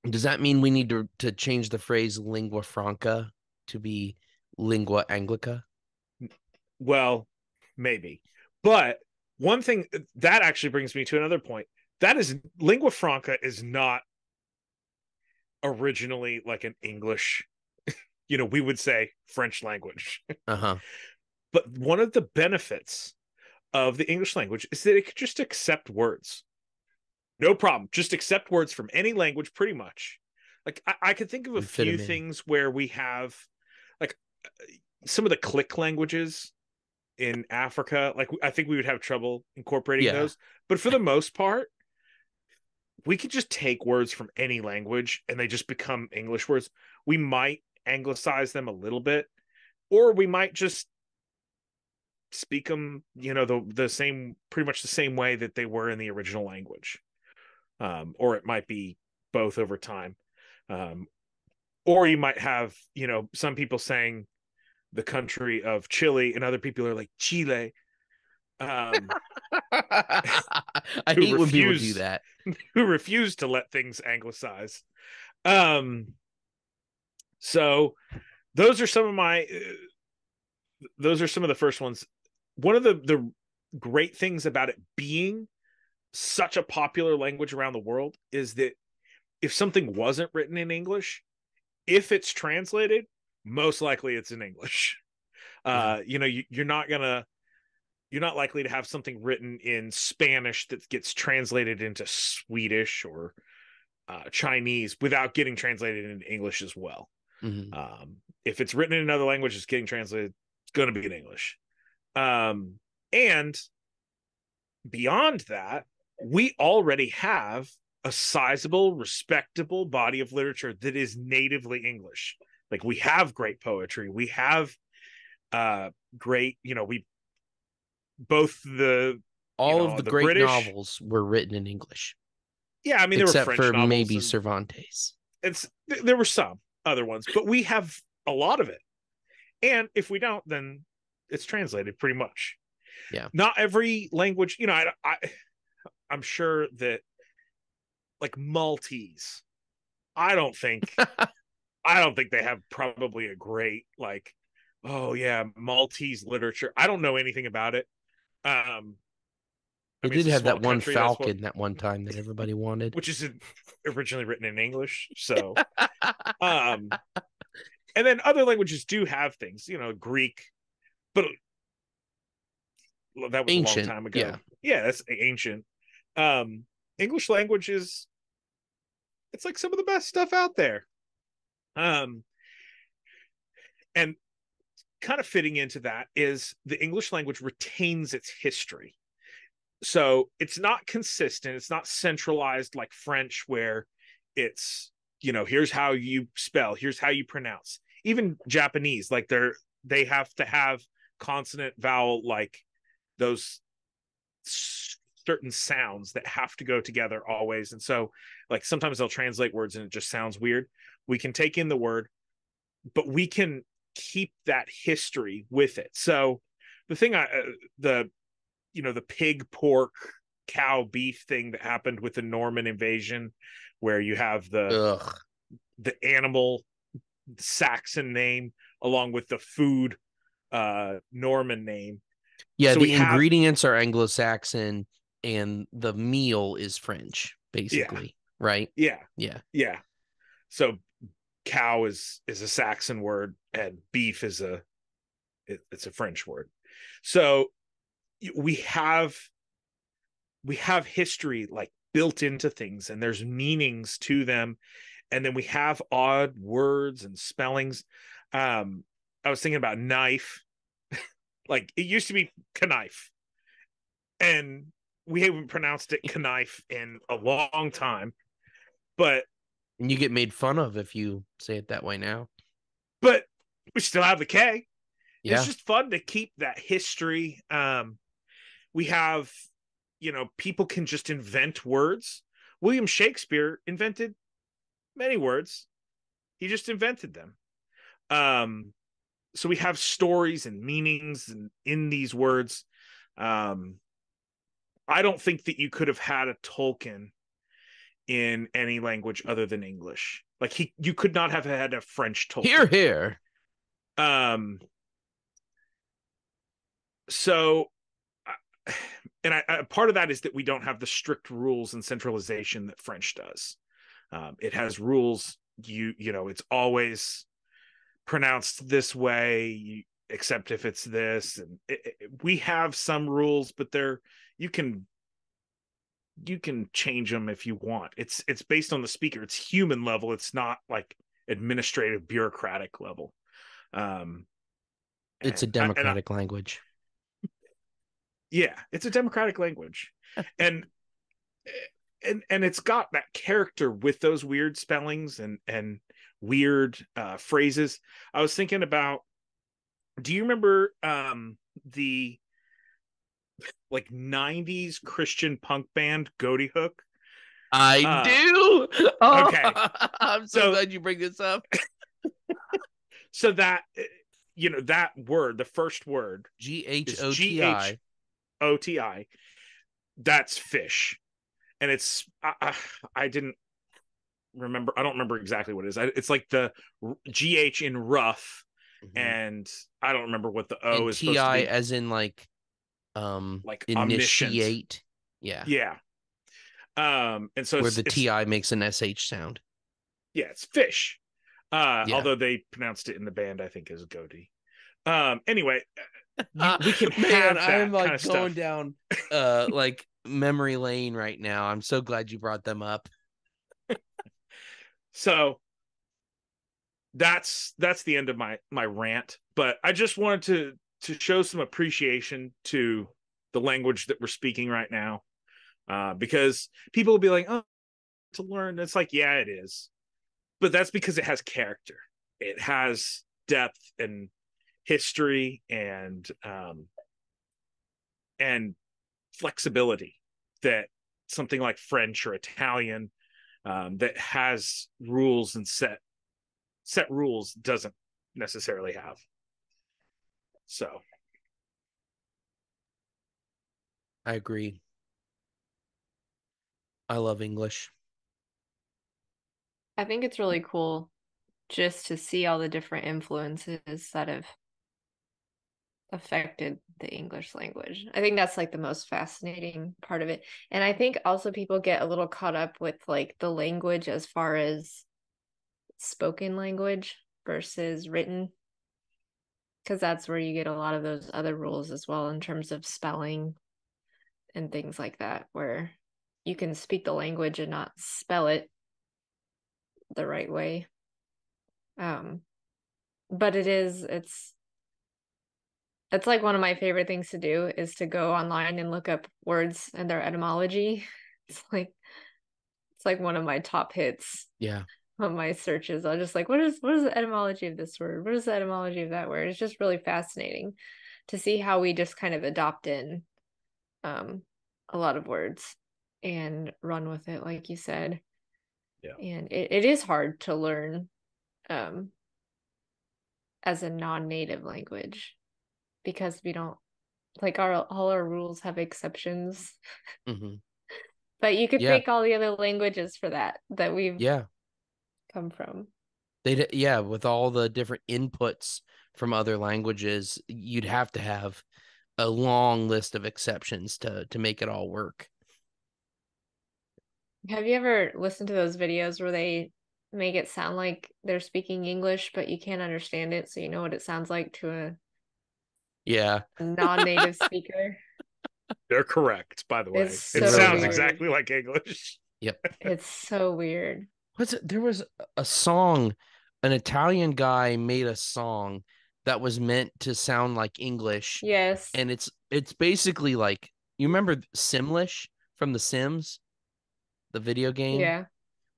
does that mean we need to change the phrase lingua franca to be lingua anglica? Well, maybe. But one thing that actually brings me to another point. That is, lingua franca is not originally like an English, we would say French language. But one of the benefits of the English language is that it could just accept words. No problem. Just accept words from any language, pretty much. Like I could think of a few things where we have, like, some of the click languages in Africa. Like, I think we would have trouble incorporating those. But for the most part, we could just take words from any language and they just become English words. We might anglicize them a little bit, or we might just speak them, the same, pretty much the same way that they were in the original language. Or it might be both over time. Or you might have, some people saying the country of Chile, and other people are like Chile. I hate when people do that. Who refuse to let things anglicize. So those are some of the first ones. One of the great things about it being such a popular language around the world is that if something wasn't written in English, if it's translated, most likely it's in English. You're not likely to have something written in Spanish that gets translated into Swedish or Chinese without getting translated into English as well. If it's written in another language, it's getting translated, it's going to be in English. And beyond that, we already have a sizable, respectable body of literature that is natively English. Like, we have great poetry. We have great, all of the great British novels were written in English. Yeah, I mean, except there were French for novels maybe Cervantes. There were some other ones, but we have a lot of it. And if we don't, then it's translated pretty much. Yeah. Not every language, I'm sure that like Maltese, I don't think they have probably a great like, oh yeah, Maltese literature. I don't know anything about it. They I mean, it's did a have small that one country. That's what, falcon that one time that everybody wanted. which is originally written in English. So, um, and then other languages do have things, Greek, but that was a long Ancient. time ago. Yeah. Yeah, that's ancient. Um, English language it's like some of the best stuff out there. Um, and kind of fitting into that is the English language retains its history. So it's not consistent. It's not centralized like French, where it's, here's how you spell, here's how you pronounce. Even Japanese, like they have to have consonant vowel, like those certain sounds that have to go together always. And so like sometimes they'll translate words and it just sounds weird. We can take in the word, but we can keep that history with it. So the thing the pig, pork, cow, beef thing that happened with the Norman invasion, where you have the animal Saxon name along with the food Norman name. Yeah, So the ingredients are Anglo-Saxon and the meal is French, basically. Yeah. Right? Yeah. Yeah. Yeah. So cow is a Saxon word and beef is it's a French word. So we have history like built into things, and there's meanings to them, and then we have odd words and spellings. I was thinking about knife. Like it used to be knife, and we haven't pronounced it knife in a long time, but you get made fun of if you say it that way now. But we still have the K. Yeah. It's just fun to keep that history. We have, people can just invent words. William Shakespeare invented many words. He just invented them. So we have stories and meanings in these words. I don't think that you could have had a Tolkien in any language other than English. Like you could not have had a French Tolkien. Here. So, and part of that is that we don't have the strict rules and centralization that French does. It has rules. It's always pronounced this way, except if it's this. And we have some rules, but you can change them if you want. It's based on the speaker. It's human level. It's not like administrative bureaucratic level. It's a democratic language. Yeah, it's a democratic language. and it's got that character with those weird spellings and weird phrases. I was thinking about, do you remember the like 90s Christian punk band Goaty Hook? I do. Oh, okay. I'm so glad you bring this up. So that that word, the first word, GHOTI. OTI, that's fish. And it's I didn't remember. I don't remember exactly what it is. It's like the GH in rough, and I don't remember what the O and is supposed to be. as in like initiate. Yeah. Yeah. And so where the TI makes an SH sound. Yeah, it's fish. Although they pronounced it in the band, I think, as goatee. Anyway, we can have that I'm like kind of going stuff down like memory lane right now. I'm so glad you brought them up. So that's the end of my rant, but I just wanted to show some appreciation to the language that we're speaking right now, because people will be like, oh, to learn. It's like, yeah, it is, but that's because it has character, it has depth and history and flexibility that something like French or Italian, that has rules and set rules, doesn't necessarily have. So I agree. I love English. I think it's really cool just to see all the different influences that have affected the English language. I think that's like the most fascinating part of it. And I think also people get a little caught up with like the language as far as spoken language versus written, because that's where you get a lot of those other rules as well in terms of spelling and things like that, where you can speak the language and not spell it the right way. But it's like one of my favorite things to do is to go online and look up words and their etymology. It's like one of my top hits Yeah. on my searches. I'll just like, what is the etymology of this word? What is the etymology of that word? It's just really fascinating to see how we just kind of adopt in a lot of words and run with it, like you said. Yeah. And it is hard to learn as a non-native language because we don't like all our rules have exceptions. Mm-hmm. But you could Yeah. thank all the other languages for that we've Yeah. come from. Yeah, with all the different inputs from other languages, you'd have to have a long list of exceptions to make it all work. Have you ever listened to those videos where they make it sound like they're speaking English, but you can't understand it, so you know what it sounds like to Yeah. a non-native speaker? They're correct, by the It's way. It They so really sounds are. weird. exactly like English. Yep. It's so weird. What's it? There was a song, an Italian guy made a song that was meant to sound like English, Yes. and it's basically like, you remember Simlish from The Sims, the video game, Yeah.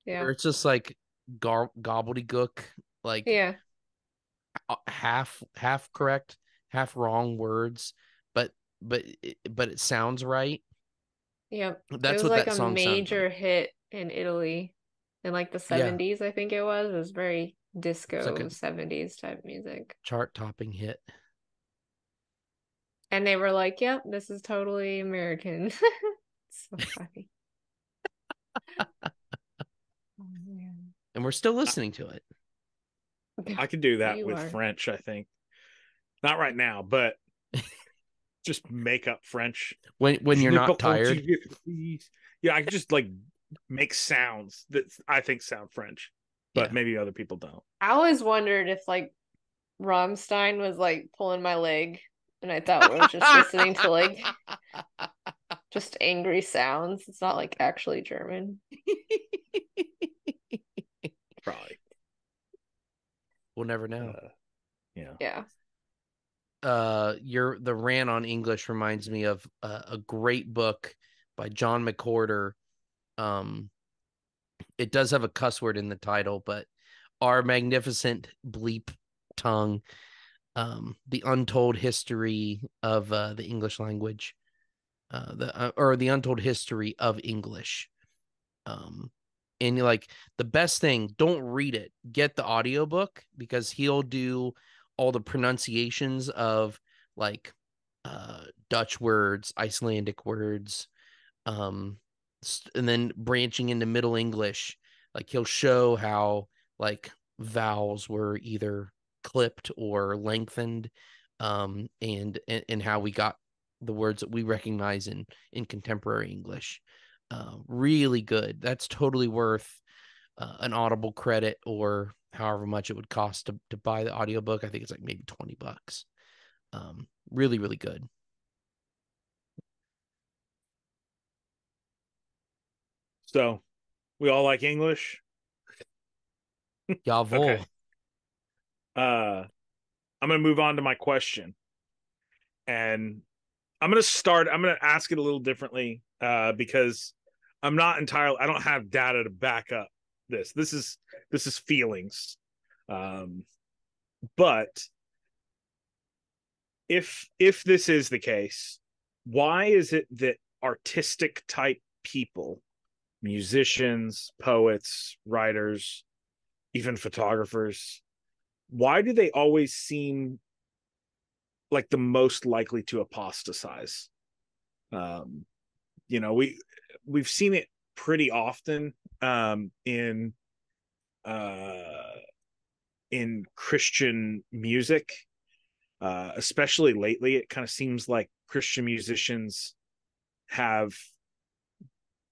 Yeah. where it's just like gobbledygook, like Yeah. half correct, half wrong words, but but it sounds right. Yep. It That's was what like that a song sounds like. major hit in Italy in like the Yeah, 70s, I think it was. It was very it's like disco a 70s type music. chart-topping hit. And they were like, yep, this is totally American. So funny. Oh, man. And we're still I, listening to it. I could do that You with are. French, I think. Not right now, but just make up French. When Je you're ne not parle tired. pas. Yeah, I could just like make sounds that I think sound French, but Yeah. maybe other people don't. I always wondered if like Rammstein was like pulling my leg, and I thought we were just listening to like just angry sounds. It's not like actually German. Probably. We'll never know. Yeah. Yeah. The Rant on English reminds me of a great book by John McWhorter. It does have a cuss word in the title, but Our Magnificent Bleep Tongue, the untold history of the English language, the untold history of English. And like, the best thing, don't read it, get the audiobook, because he'll do all the pronunciations of like Dutch words, Icelandic words, um and then branching into Middle English. Like, he'll show how like vowels were either clipped or lengthened, and how we got the words that we recognize in contemporary English. Really good. That's totally worth an Audible credit, or however much it would cost to buy the audiobook. I think it's like maybe $20. Really, really good. So we all like English. Jawohl. Okay. I'm gonna move on to my question. And I'm gonna ask it a little differently, because I don't have data to back up this. This is feelings. But if this is the case, why is it that artistic type people, musicians, poets, writers, even photographers, why do they always seem like the most likely to apostatize? You know, we've seen it pretty often in Christian music, especially lately. It kind of seems like Christian musicians have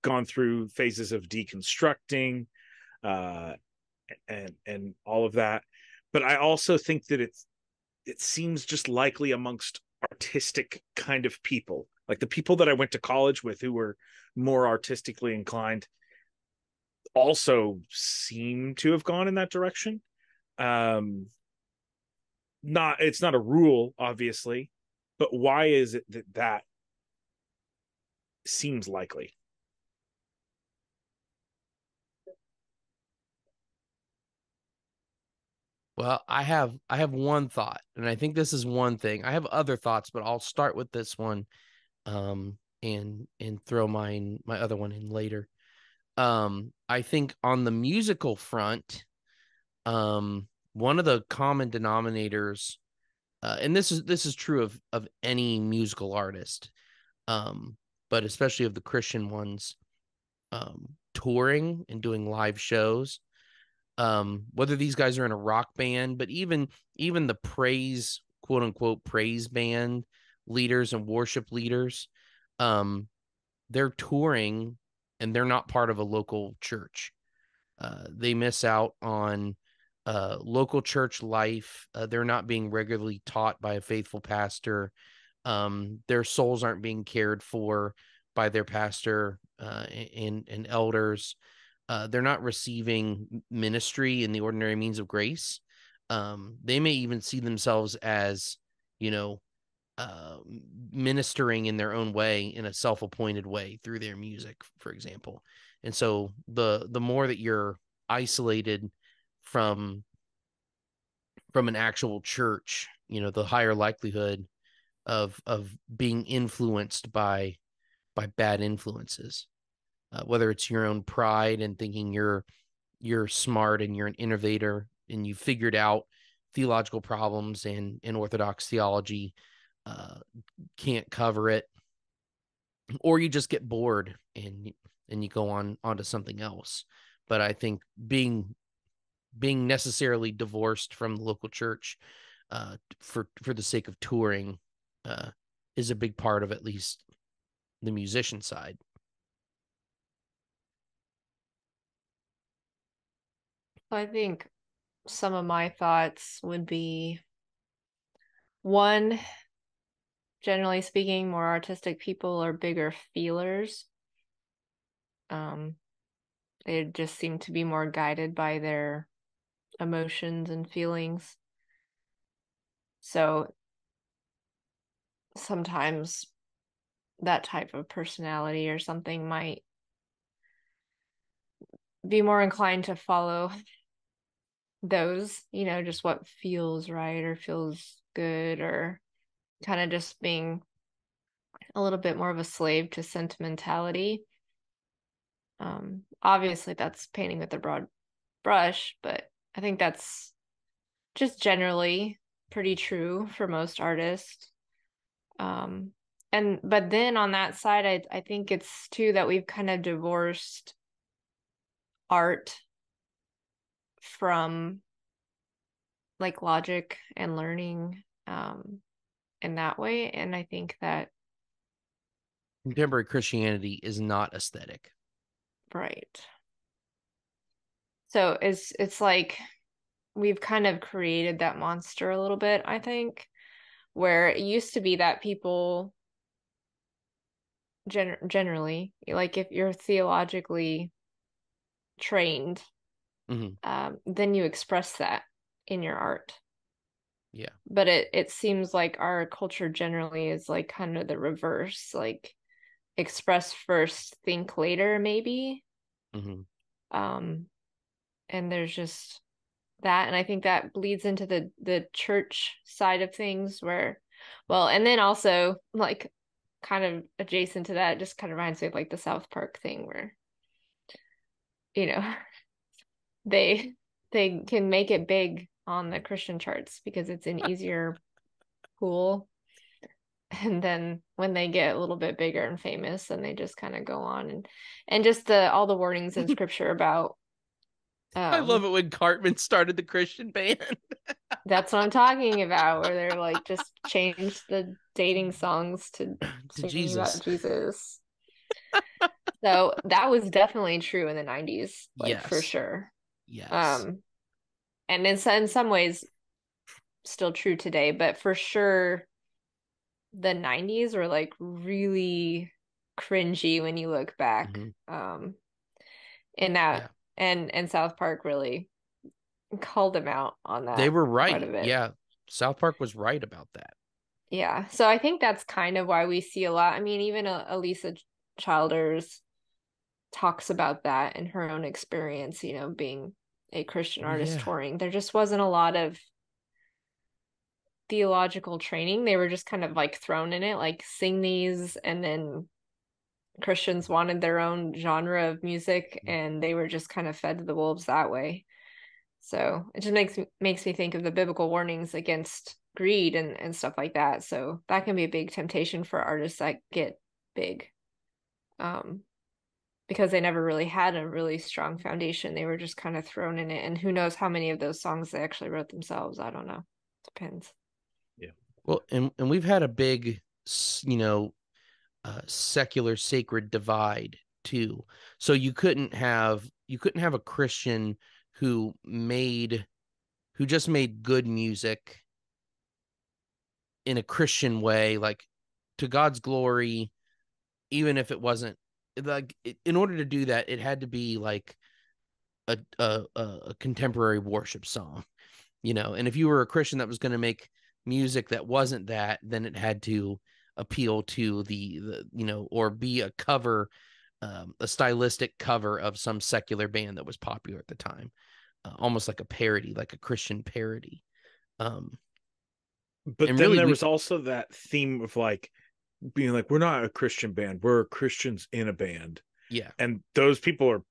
gone through phases of deconstructing, uh, and all of that. But I also think that it seems just likely amongst artistic kind of people, like the people that I went to college with who were more artistically inclined also seem to have gone in that direction. um It's not a rule, obviously, but why is it that that seems likely? Well, I have one thought, and I think this is one thing. I have other thoughts, but I'll start with this one, and throw my other one in later. I think on the musical front, one of the common denominators, and this is true of any musical artist, um, but especially of the Christian ones, touring and doing live shows. Whether these guys are in a rock band, but even the praise, quote unquote, praise band leaders and worship leaders, um, they're touring and they're not part of a local church. They miss out on local church life. They're not being regularly taught by a faithful pastor. Their souls aren't being cared for by their pastor, and elders. They're not receiving ministry in the ordinary means of grace. They may even see themselves as, you know, uh, ministering in their own way, in a self-appointed way through their music, for example. And so the more that you're isolated from an actual church, the higher likelihood of being influenced by bad influences, whether it's your own pride and thinking you're smart and you're an innovator and you figured out theological problems, and orthodox theology can't cover it, or you just get bored and you go on onto something else. But I think being necessarily divorced from the local church, for the sake of touring, uh, is a big part of at least the musician side. I think some of my thoughts would be, one, generally speaking, more artistic people are bigger feelers. Um, they just seem to be more guided by their emotions and feelings. So sometimes that type of personality or something might be more inclined to follow those, just what feels right or feels good, or kind of just being a little bit more of a slave to sentimentality. Obviously that's painting with a broad brush, but I think that's just generally pretty true for most artists. But then on that side, I think it's too that we've kind of divorced art from like logic and learning, in that way. And I think that, Contemporary Christianity is not aesthetic. right. So it's like we've kind of created that monster a little bit, I think, where it used to be that people generally, like if you're theologically trained, Mm-hmm. then you express that in your art. Yeah. But it seems like our culture generally is like kind of the reverse, like express first, think later, maybe. Mm-hmm. Um, and there's just that, and I think that bleeds into the church side of things where, well, and then also like kind of adjacent to that, just kind of reminds me of like the South Park thing where, you know, they they can make it big on the Christian charts because it's an easier pool. And then when they get a little bit bigger and famous, then they just kind of go on and just all the warnings in scripture about I love it when Cartman started the Christian band. that's what I'm talking about, where they're like just changed the dating songs to To singing about Jesus. Jesus. So that was definitely true in the 90s, like for Yes. sure. Yes. And in some ways still true today, but for sure the 90s were like really cringy when you look back. In that Yeah. and South Park really called them out on They that were quite a right. bit. Yeah. South Park was right about that. Yeah. So I think that's kind of why we see a lot. I mean, even Elisa Childers talks about that in her own experience, being a Christian Oh, artist yeah. touring. There just wasn't a lot of theological training. They were just kind of like thrown in it, like sing these, and then Christians wanted their own genre of music and they were just kind of fed to the wolves that way. So it just makes me think of the biblical warnings against greed and stuff like that. So that can be a big temptation for artists that get big. Um, because they never really had a really strong foundation. They were just kind of thrown in it. And who knows how many of those songs they actually wrote themselves. I don't know. Depends. Yeah. Well, and we've had a big, secular sacred divide too. So you couldn't have a Christian who just made good music in a Christian way, like to God's glory, even if it wasn't like in order to do that, it had to be like a contemporary worship song, And if you were a Christian that was going to make music that wasn't that, then it had to appeal to the or be a cover, a stylistic cover of some secular band that was popular at the time, almost like a parody, like a Christian parody. Um, But and then really, there we was also that theme of like being like, we're not a Christian band, we're Christians in a band. yeah, And those people are,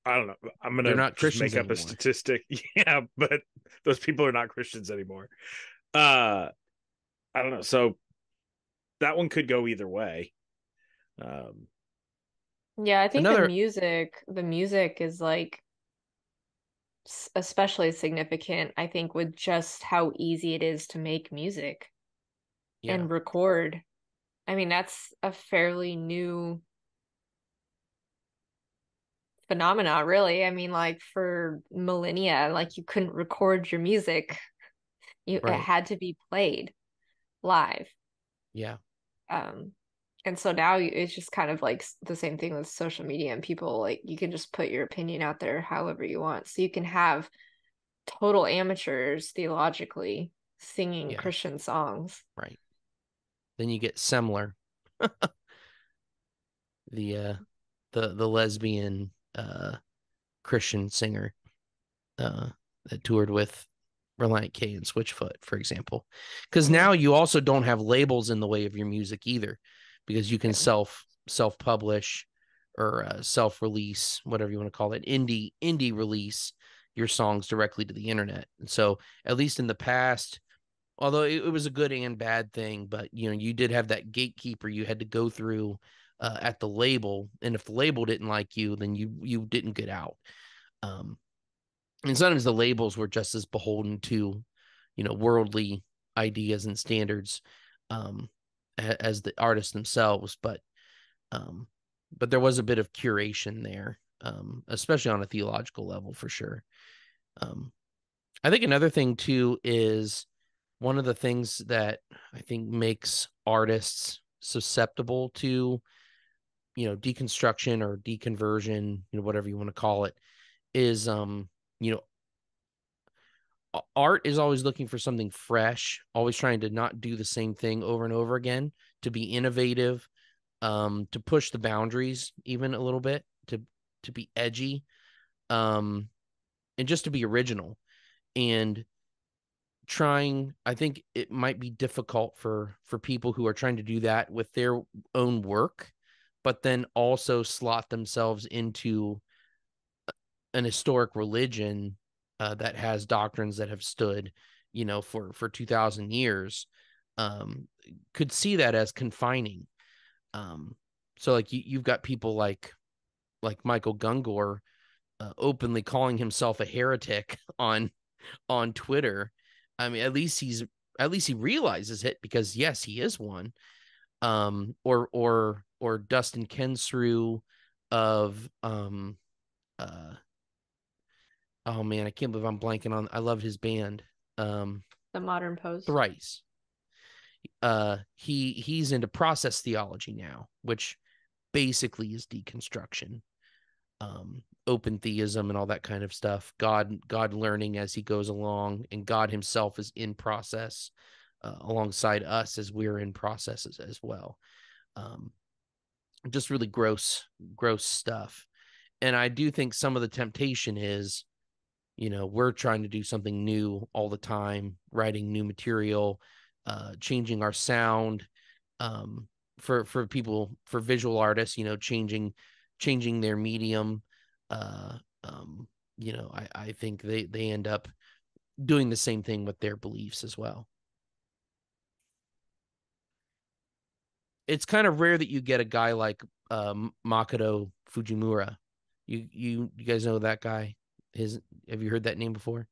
I don't know, I'm they're gonna not just Christians make up a anymore. statistic. Yeah, but those people are not Christians anymore. Uh I don't know. So that one could go either way. Um Yeah, I think Another, the music is like especially significant, I think, with just how easy it is to make music yeah, and record. I mean, that's a fairly new phenomena, really. I mean, like for millennia, like you couldn't record your music. It right, had to be played live. yeah, Um, and so now it's just kind of like the same thing with social media and people like you can just put your opinion out there however you want. So you can have total amateurs theologically singing yeah, Christian songs. right. Then you get Semler, the the lesbian Christian singer uh that toured with Reliant K and Switchfoot, for example. Because Mm, now you also don't have labels in the way of your music either, because you can yeah. self publish or self release, whatever you want to call it, indie release your songs directly to the internet. And so, at least in the past, although it was a good and bad thing, but you did have that gatekeeper you had to go through at the label, and if the label didn't like you, then you didn't get out. Um, and sometimes the labels were just as beholden to worldly ideas and standards, um, as the artists themselves, um, but there was a bit of curation there, especially on a theological level for sure. um, I think another thing too is one of the things that I think makes artists susceptible to deconstruction or deconversion, whatever you want to call it, is you know art is always looking for something fresh, always trying to not do the same thing over and over again, to be innovative, to push the boundaries even a little bit, to be edgy, um, and just to be original. And I think it might be difficult for people who are trying to do that with their own work, but then also slot themselves into an historic religion that has doctrines that have stood, for 2,000 years. could see that as confining. So like you've got people like Michael Gungor openly calling himself a heretic on Twitter. I mean, at least he realizes it, because yes, he is one. Or Dustin Kensrew of oh man, I can't believe I'm blanking on. I love his band. The Modern Post. Thrice. He's into process theology now, which basically is deconstruction, open theism and all that kind of stuff. God learning as he goes along, and God himself is in process alongside us as we're in processes as well. Just really gross stuff. And I do think some of the temptation is, we're trying to do something new all the time, writing new material, changing our sound, for people, for visual artists, changing their medium. I think they end up doing the same thing with their beliefs as well. It's kind of rare that you get a guy like Makoto Fujimura. You guys know that guy? Have you heard that name before?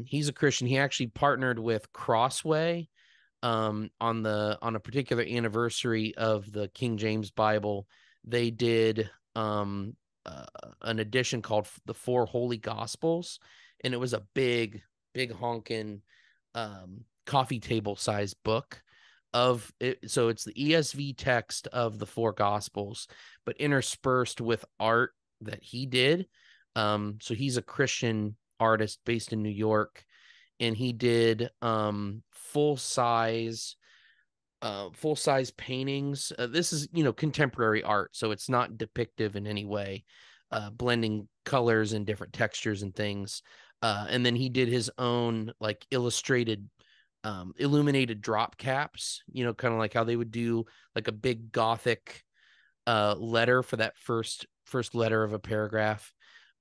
He's a Christian. He actually partnered with Crossway on a particular anniversary of the King James Bible. They did an edition called the Four Holy Gospels, and it was a big honking coffee table sized book of it. So it's the ESV text of the four Gospels, but interspersed with art that he did. So he's a Christian artist based in New York, and he did full size paintings. This is contemporary art, so it's not depictive in any way, blending colors and different textures and things. And then he did his own like illustrated illuminated drop caps, kind of like how they would do like a big Gothic letter for that first letter of a paragraph.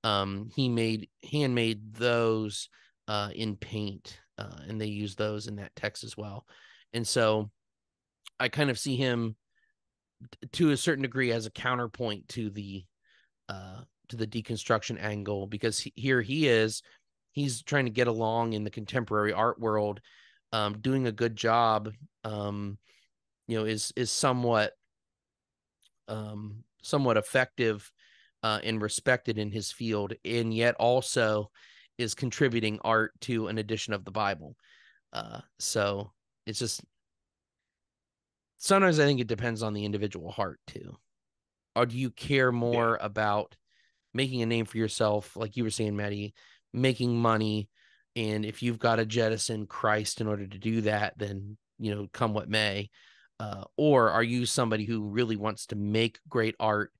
He handmade those in paint, and they use those in that text as well. And so I kind of see him to a certain degree as a counterpoint to the deconstruction angle, because here he's trying to get along in the contemporary art world, doing a good job, is somewhat effective and respected in his field, and yet also is contributing art to an edition of the Bible. So it's just, sometimes I think it depends on the individual heart too. Or do you care more about making a name for yourself, like you were saying, Maddie, making money, and if you've got to jettison Christ in order to do that, then come what may? Or are you somebody who really wants to make great art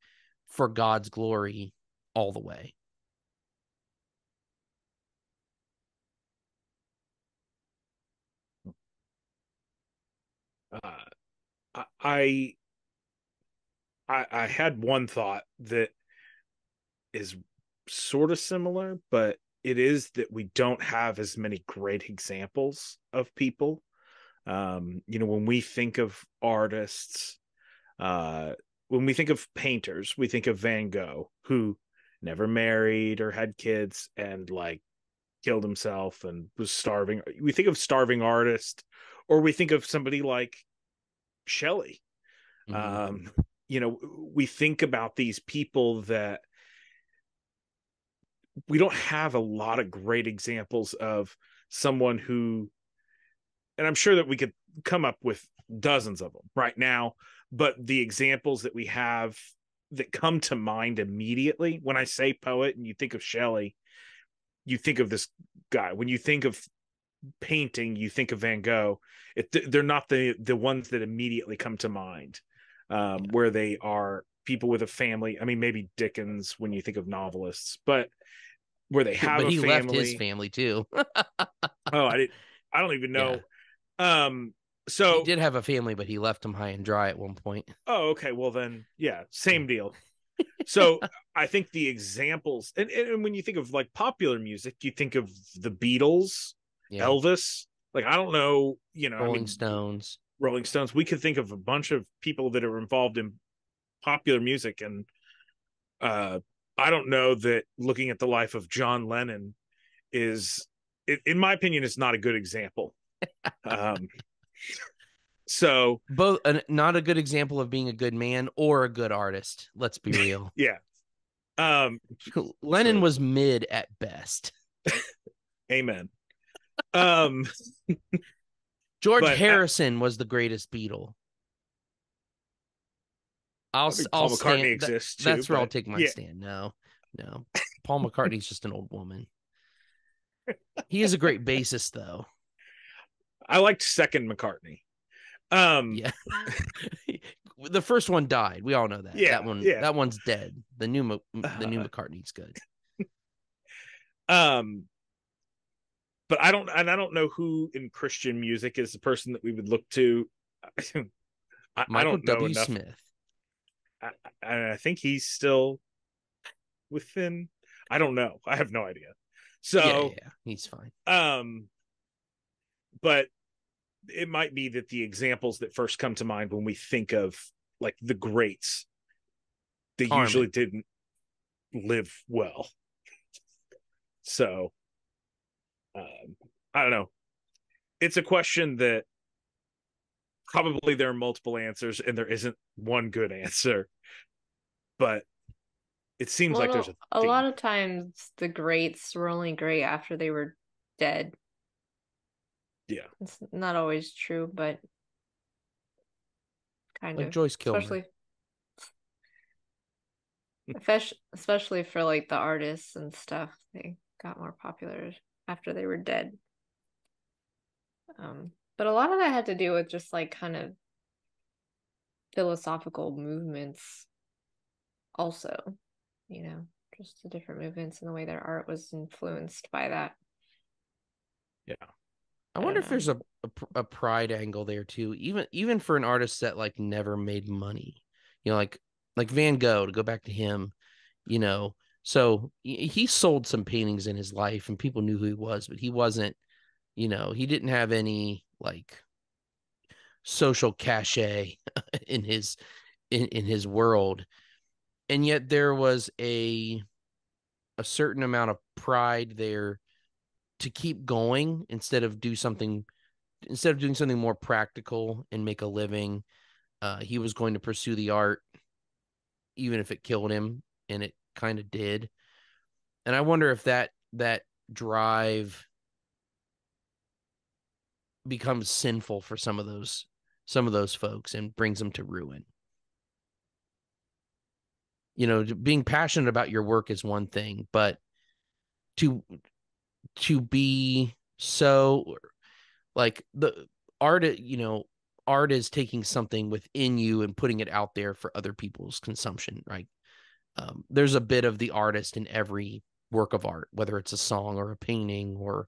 for God's glory all the way? I had one thought that is sort of similar, but it is that we don't have as many great examples of people. When we think of artists, when we think of painters, we think of Van Gogh, who never married or had kids and like killed himself and was starving. We think of starving artist, or we think of somebody like Shelley. Mm-hmm. We think about these people that we don't have a lot of great examples of someone who, and I'm sure that we could come up with dozens of them right now, but the examples that we have that come to mind immediately when I say poet and you think of Shelley, you think of this guy. When you think of painting, you think of Van Gogh. They're not the ones that immediately come to mind, where they are people with a family. I mean, maybe Dickens when you think of novelists, but where they have but a he family. left his family too. I don't even know. Yeah. So he did have a family, but he left them high and dry at one point. Oh, okay. Well then, yeah, same deal. So I think the examples, and when you think of like popular music, you think of the Beatles, Elvis, Like, I don't know, Rolling Stones. Rolling Stones. We could think of a bunch of people that are involved in popular music, and I don't know that looking at the life of John Lennon is, in my opinion, is not a good example. So both not a good example of being a good man or a good artist. Let's be real. Yeah. Lennon True. was mid at best. Amen. George Harrison was the greatest Beatle. Paul McCartney exists too. That's where I'll take my stand. No. Paul McCartney's just an old woman. He is a great bassist, though. I liked second McCartney. Yeah. The first one died. We all know that. Yeah, that one's dead. The new McCartney's good. But I don't know who in Christian music is the person that we would look to. I don't know W. enough. Smith. I think he's still within. I don't know. I have no idea. So yeah, he's fine. But it might be that the examples that first come to mind when we think of like the greats, they usually didn't live well. So I don't know. It's a question that probably there are multiple answers and there isn't one good answer, but it seems like there's a lot of times the greats were only great after they were dead. Yeah. It's not always true, but kind like of. Joyce Kilmer. Especially for like the artists and stuff, they got more popular after they were dead. But a lot of that had to do with just like kind of philosophical movements also, just the different movements and the way their art was influenced by that. Yeah. I wonder if there's a pride angle there too, even for an artist that like never made money, like Van Gogh, to go back to him, so he sold some paintings in his life and people knew who he was, but he wasn't, he didn't have any like social cachet in his world. And yet there was a certain amount of pride there to keep going instead of doing something more practical and make a living. He was going to pursue the art, even if it killed him, and it kind of did. And I wonder if that drive becomes sinful for some of those folks and brings them to ruin. Being passionate about your work is one thing, but to be so like the art, art is taking something within you and putting it out there for other people's consumption, right? There's a bit of the artist in every work of art, whether it's a song or a painting or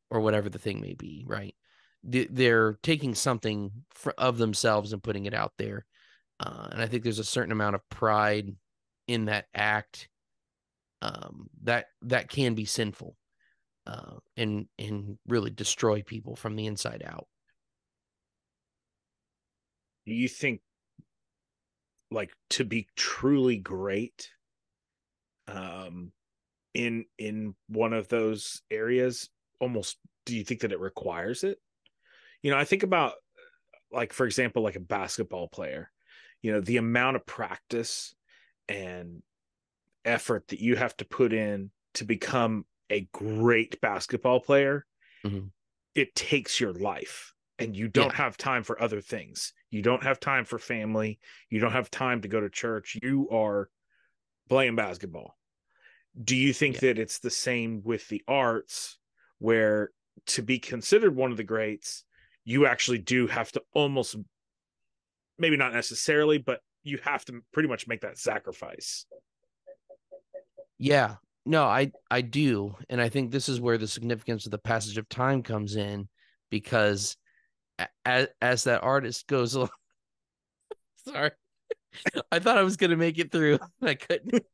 whatever the thing may be, right? They're taking something of themselves and putting it out there. And I think there's a certain amount of pride in that act that can be sinful and really destroy people from the inside out. Do you think, like, to be truly great in one of those areas, almost, do you think that it requires it? I think about, like, for example, like a basketball player, the amount of practice and effort that you have to put in to become a great basketball player. Mm-hmm. It takes your life, and you don't have time for other things. You don't have time for family. You don't have time to go to church. You are playing basketball. Do you think that it's the same with the arts, where to be considered one of the greats, you actually do have to almost, maybe not necessarily, but you have to pretty much make that sacrifice? Yeah, no, I do. And I think this is where the significance of the passage of time comes in, because as that artist goes along, sorry, I thought I was going to make it through. I couldn't.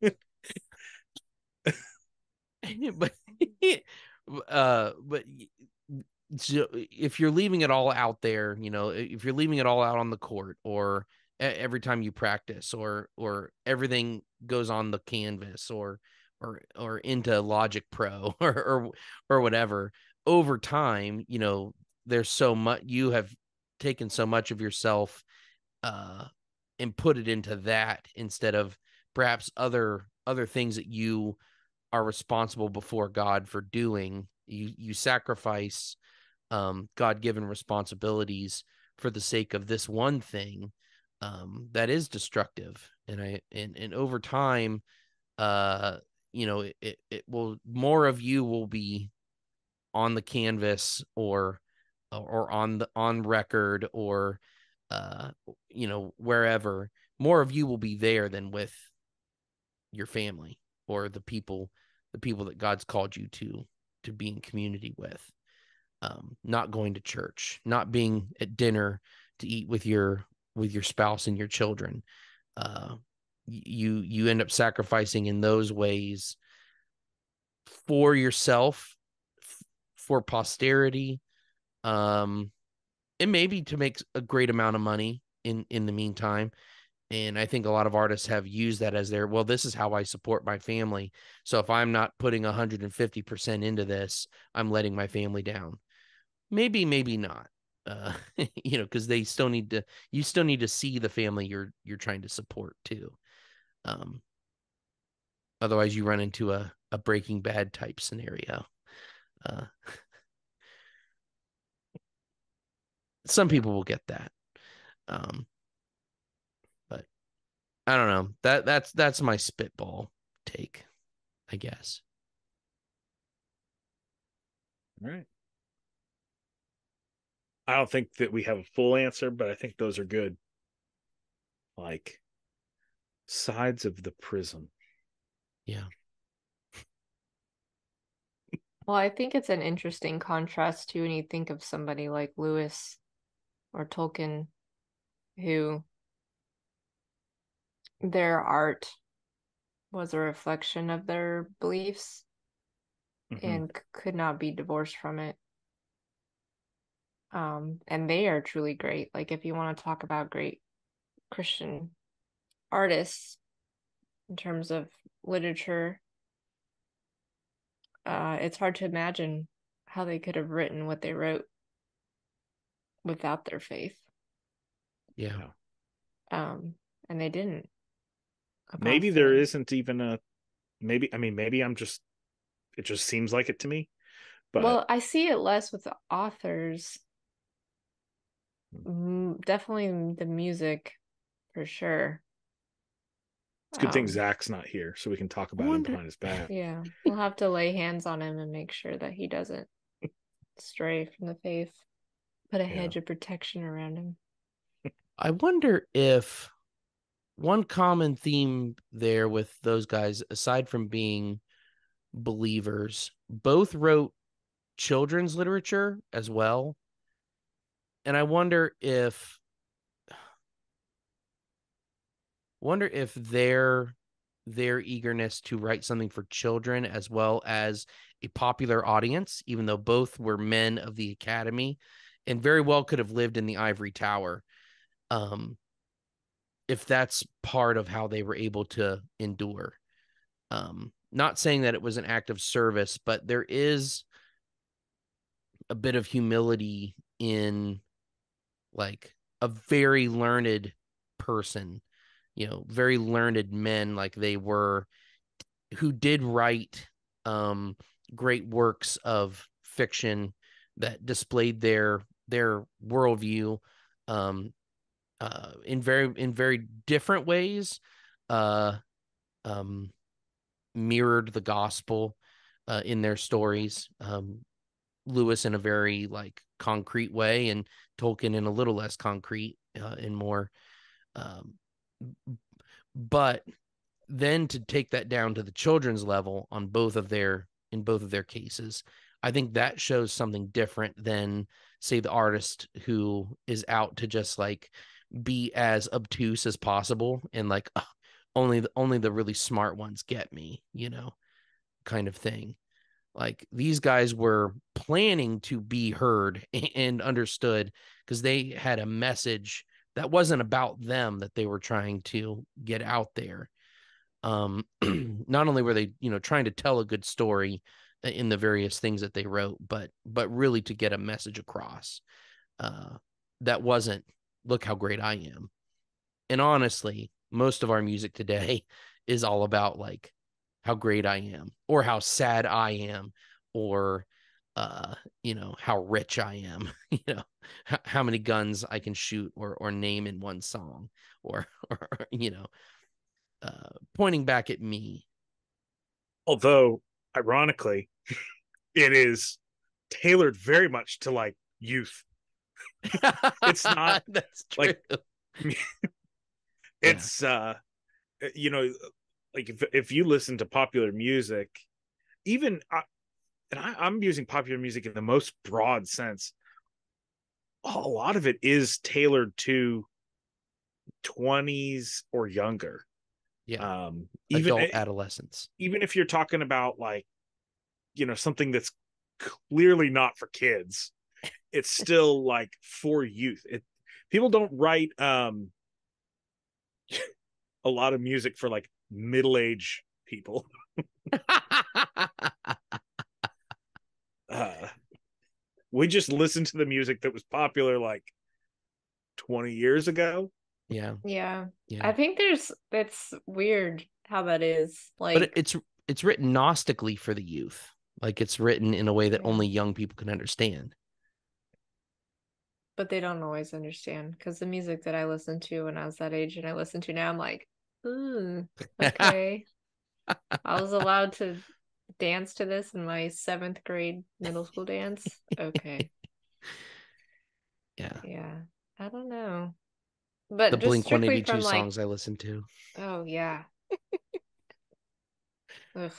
but so if you're leaving it all out there, if you're leaving it all out on the court, or every time you practice, or everything goes on the canvas, or into Logic Pro, or whatever, over time, there's so much, you have taken so much of yourself and put it into that, instead of perhaps other things that you are responsible before God for doing. You sacrifice God-given responsibilities for the sake of this one thing that is destructive. And over time, it will, more of you will be on the canvas, or on record, or wherever. More of you will be there than with your family, or the people that God's called you to be in community with. Not going to church, not being at dinner to eat with your spouse and your children. You end up sacrificing in those ways for yourself, for posterity, and maybe to make a great amount of money in the meantime. And I think a lot of artists have used that as their, well, this is how I support my family. So if I'm not putting 150% into this, I'm letting my family down. Maybe not. Because you still need to see the family you're trying to support too. Otherwise you run into a Breaking Bad type scenario. Some people will get that. But I don't know. That's my spitball take, I guess. All right. I don't think that we have a full answer, but I think those are good. Like, sides of the prism. Yeah. Well, I think it's an interesting contrast too when you think of somebody like Lewis or Tolkien, who their art was a reflection of their beliefs and could not be divorced from it. And they are truly great. Like, if you want to talk about great Christian artists in terms of literature, it's hard to imagine how they could have written what they wrote without their faith. Yeah. And they didn't. Maybe there isn't even maybe I'm just, it just seems like it to me. But well, I see it less with the authors. Definitely the music, for sure. It's a good thing Zach's not here, so we can talk about him behind his back. Yeah, we'll have to lay hands on him and make sure that he doesn't stray from the faith. Put a hedge of protection around him. I wonder if one common theme there with those guys, aside from being believers, both wrote children's literature as well. And I wonder if their eagerness to write something for children as well as a popular audience, even though both were men of the academy and very well could have lived in the ivory tower, if that's part of how they were able to endure. Not saying that it was an act of service, but there is a bit of humility in, like, a very learned person, very learned men, like they were, who did write great works of fiction that displayed their worldview in very different ways, mirrored the gospel in their stories. Lewis in a very, like, concrete way, and Tolkien in a little less concrete and more. But then to take that down to the children's level in both of their cases, I think that shows something different than, say, the artist who is out to just, like, be as obtuse as possible and, like, only the really smart ones get me, kind of thing. Like these guys were planning to be heard and understood because they had a message that wasn't about them that they were trying to get out there. Not only were they, trying to tell a good story in the various things that they wrote, but really to get a message across. That wasn't, look how great I am. And honestly, most of our music today is all about like how great I am or how sad I am or how rich I am, how many guns I can shoot or name in one song or pointing back at me. Although, ironically, it is tailored very much to like youth. It's not That's true. like it's you know like if you listen to popular music, even I'm using popular music in the most broad sense, a lot of it is tailored to 20s or younger. Yeah. Even Adult adolescence. even if you're talking about like something that's clearly not for kids, it's still like for youth. People don't write a lot of music for like middle-aged people. We just listened to the music that was popular like 20 years ago. Yeah. Yeah. Yeah. I think that's weird how that is. But Like, it's written gnostically for the youth. Like it's written in a way that yeah, only young people can understand. but they don't always understand because the music that I listened to when I was that age and I listen to now, I'm like, ooh, okay. I was allowed to dance to this in my 7th grade middle school dance. Okay. Yeah. Yeah. I don't know. The But just Blink strictly 182 from like, songs I listened to. oh yeah. Ugh.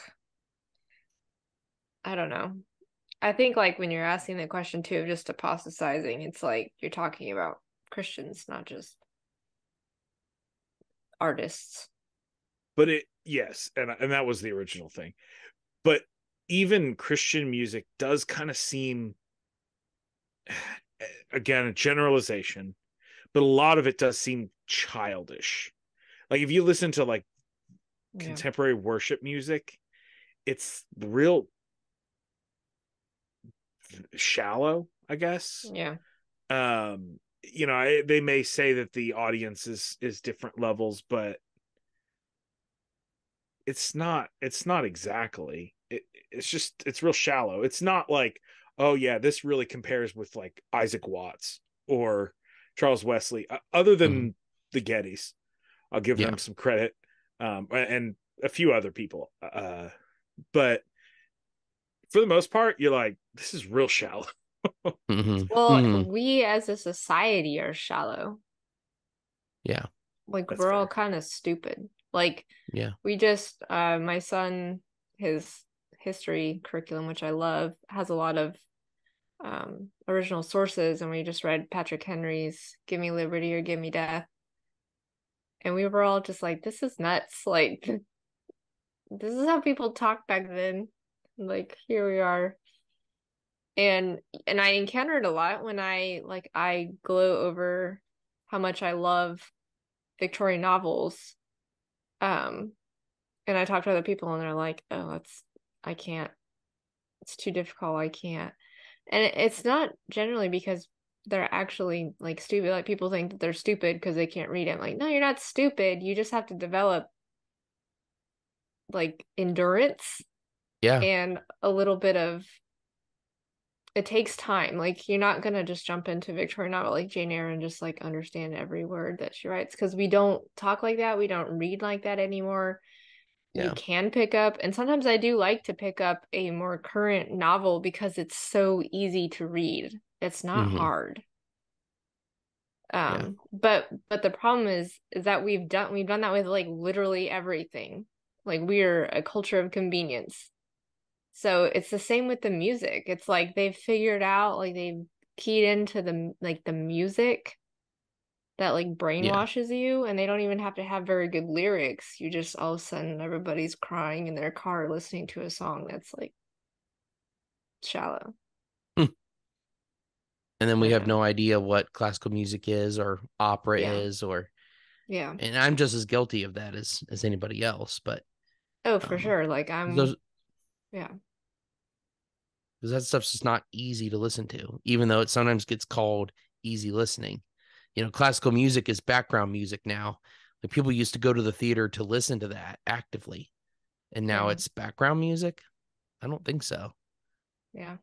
I don't know. I think like when you're asking the question too of just apostatizing, it's like you're talking about Christians, not just artists. But yes, and that was the original thing. But even Christian music does kind of seem, again, a generalization, but a lot of it does seem childish. Like if you listen to like Yeah. contemporary worship music, it's real shallow, I guess. Yeah. They may say that the audience is different levels, but it's not exactly. It's real shallow. It's not like, oh yeah, this really compares with like Isaac Watts or Charles Wesley, other Mhm. than the Gettys. I'll give Yeah. them some credit, and a few other people, but for the most part you're like, this is real shallow. Hmm. Well, Hmm. we as a society are shallow. Yeah. Like That's we're all fair. kind of stupid. Like Yeah. we just my son, his history curriculum, which I love, has a lot of original sources, and we just read Patrick Henry's Give Me Liberty or Give Me Death. And we were all just like, this is nuts. Like this is how people talked back then. Like here we are. And I encountered a lot when I glow over how much I love Victorian novels. Um and I talk to other people and they're like, "Oh, I can't. It's too difficult. I can't." And it's not generally because they're actually like stupid. Like people think that they're stupid because they can't read it. I'm like, no, you're not stupid. You just have to develop like endurance Yeah. and a little bit of it takes time. Like you're not gonna just jump into Victorian novel like Jane Eyre and just like understand every word that she writes because we don't talk like that. We don't read like that anymore. You Yeah. can pick up, and sometimes I do like to pick up a more current novel because it's so easy to read. It's not Hmm. hard. Yeah. But the problem is that we've done that with like literally everything. Like we're a culture of convenience. So it's the same with the music. It's like they've figured out, like they've keyed into the music that like Yeah. brainwashes you, and they don't even have to have very good lyrics. You just all of a sudden everybody's crying in their car listening to a song that's like Shallow. And then we have Yeah. no idea what classical music is or opera Yeah. is, or Yeah. and I'm just as guilty of that as anybody else. But Oh, for sure. Like those yeah. because that stuff's just not easy to listen to, even though it sometimes gets called easy listening. Classical music is background music now. Like people used to go to the theater to listen to that actively, and now Yeah. it's background music. I don't think so. Yeah.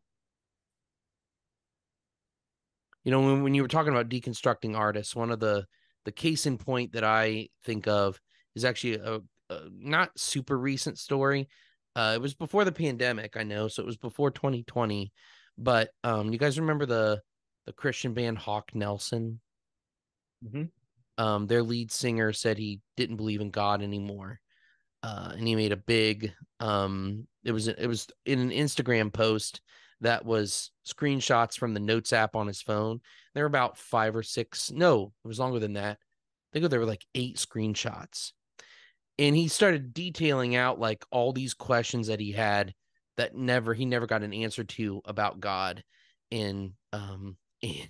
When you were talking about deconstructing artists, one of the case in point that I think of is actually a not super recent story. It was before the pandemic, I know, so it was before 2020. But you guys remember the Christian band Hawk Nelson? Mm-hmm. Their lead singer said he didn't believe in God anymore, and he made a big it was in an Instagram post that was screenshots from the notes app on his phone. There were about 5 or 6, no, it was longer than that. I think there were like 8 screenshots, and he started detailing out like all these questions that he had that he never got an answer to about God. And I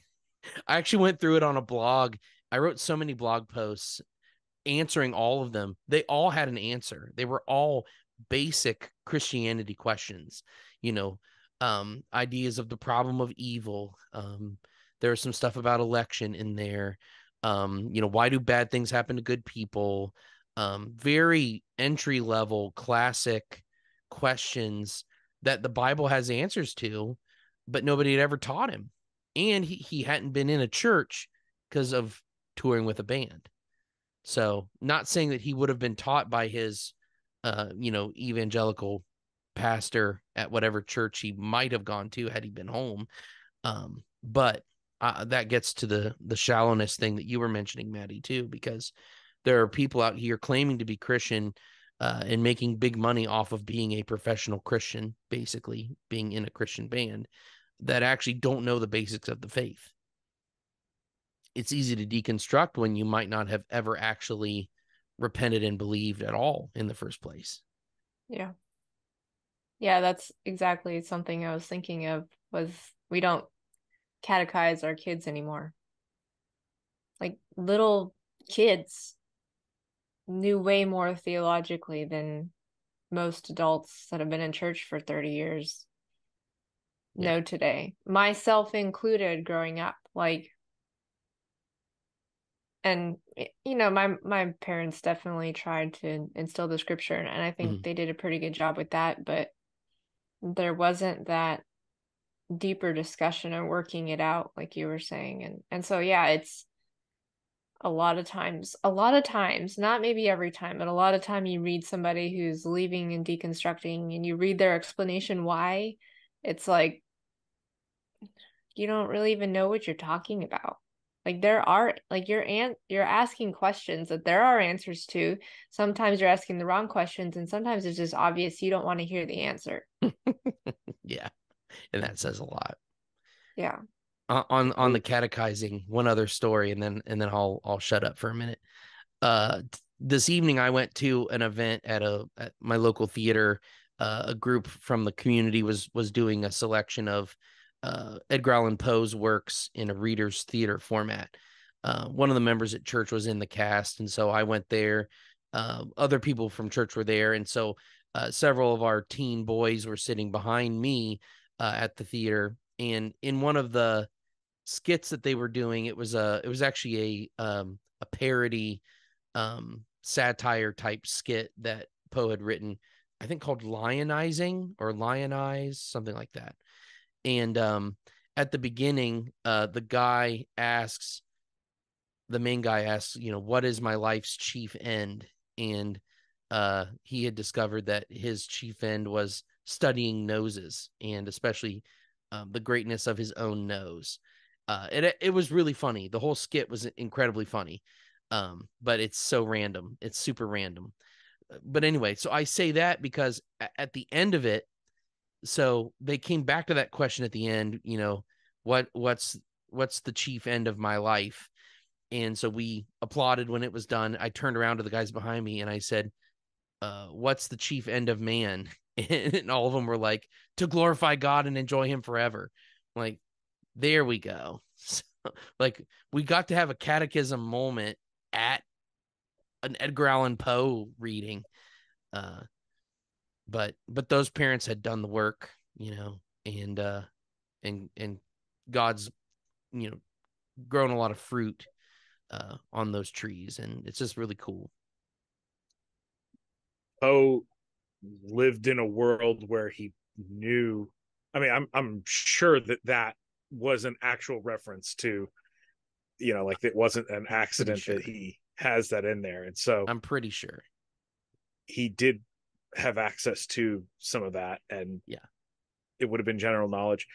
actually went through it on a blog. I wrote so many blog posts answering all of them. They all had an answer. They were all basic Christianity questions, ideas of the problem of evil. There was some stuff about election in there. Why do bad things happen to good people? Very entry level classic questions that the Bible has answers to, but nobody had ever taught him. And he hadn't been in a church because of touring with a band. So, not saying that he would have been taught by his, evangelical pastor at whatever church he might have gone to had he been home. But that gets to the shallowness thing that you were mentioning, Maddie, too, because there are people out here claiming to be Christian and making big money off of being a professional Christian, basically being in a Christian band, that actually don't know the basics of the faith. It's easy to deconstruct when you might not have ever actually repented and believed at all in the first place. Yeah. Yeah, that's exactly something I was thinking of, was we don't catechize our kids anymore. Like little kids knew way more theologically than most adults that have been in church for 30 years know today, myself included, growing up. And my parents definitely tried to instill the scripture, and I think they did a pretty good job with that, but there wasn't that deeper discussion and working it out like you were saying. And so yeah, it's a lot of times, not maybe every time, but a lot of time you read somebody who's leaving and deconstructing and you read their explanation why, it's like you don't really even know what you're talking about. Like there are, like you're asking questions that there are answers to. Sometimes you're asking the wrong questions, and sometimes it's just obvious you don't want to hear the answer. Yeah, and that says a lot. Yeah. On the catechizing, one other story, and then I'll shut up for a minute. This evening I went to an event at my local theater. A group from the community was doing a selection of Edgar Allan Poe's works in a reader's theater format. One of the members at church was in the cast, and so I went there. Other people from church were there, and so several of our teen boys were sitting behind me at the theater. And in one of the skits that they were doing, it was actually a parody satire type skit that Poe had written, I think called Lionizing or Lionize, something like that. And at the beginning, the main guy asks, what is my life's chief end? And he had discovered that his chief end was studying noses, and especially the greatness of his own nose. It was really funny. The whole skit was incredibly funny, but it's so random. It's super random. But anyway, so I say that because at the end of it, so they came back to that question at the end, what's the chief end of my life? And so we applauded when it was done. I turned around to the guys behind me and I said, what's the chief end of man? and all of them were like, to glorify God and enjoy him forever. Like, there we go. So, like, we got to have a catechism moment at an Edgar Allan Poe reading. But those parents had done the work, and God's, grown a lot of fruit on those trees, and it's just really cool. Poe lived in a world where he knew. I mean, I'm sure that was an actual reference to, like it wasn't an accident that he has that in there, and so I'm pretty sure he did have access to some of that, and it would have been general knowledge.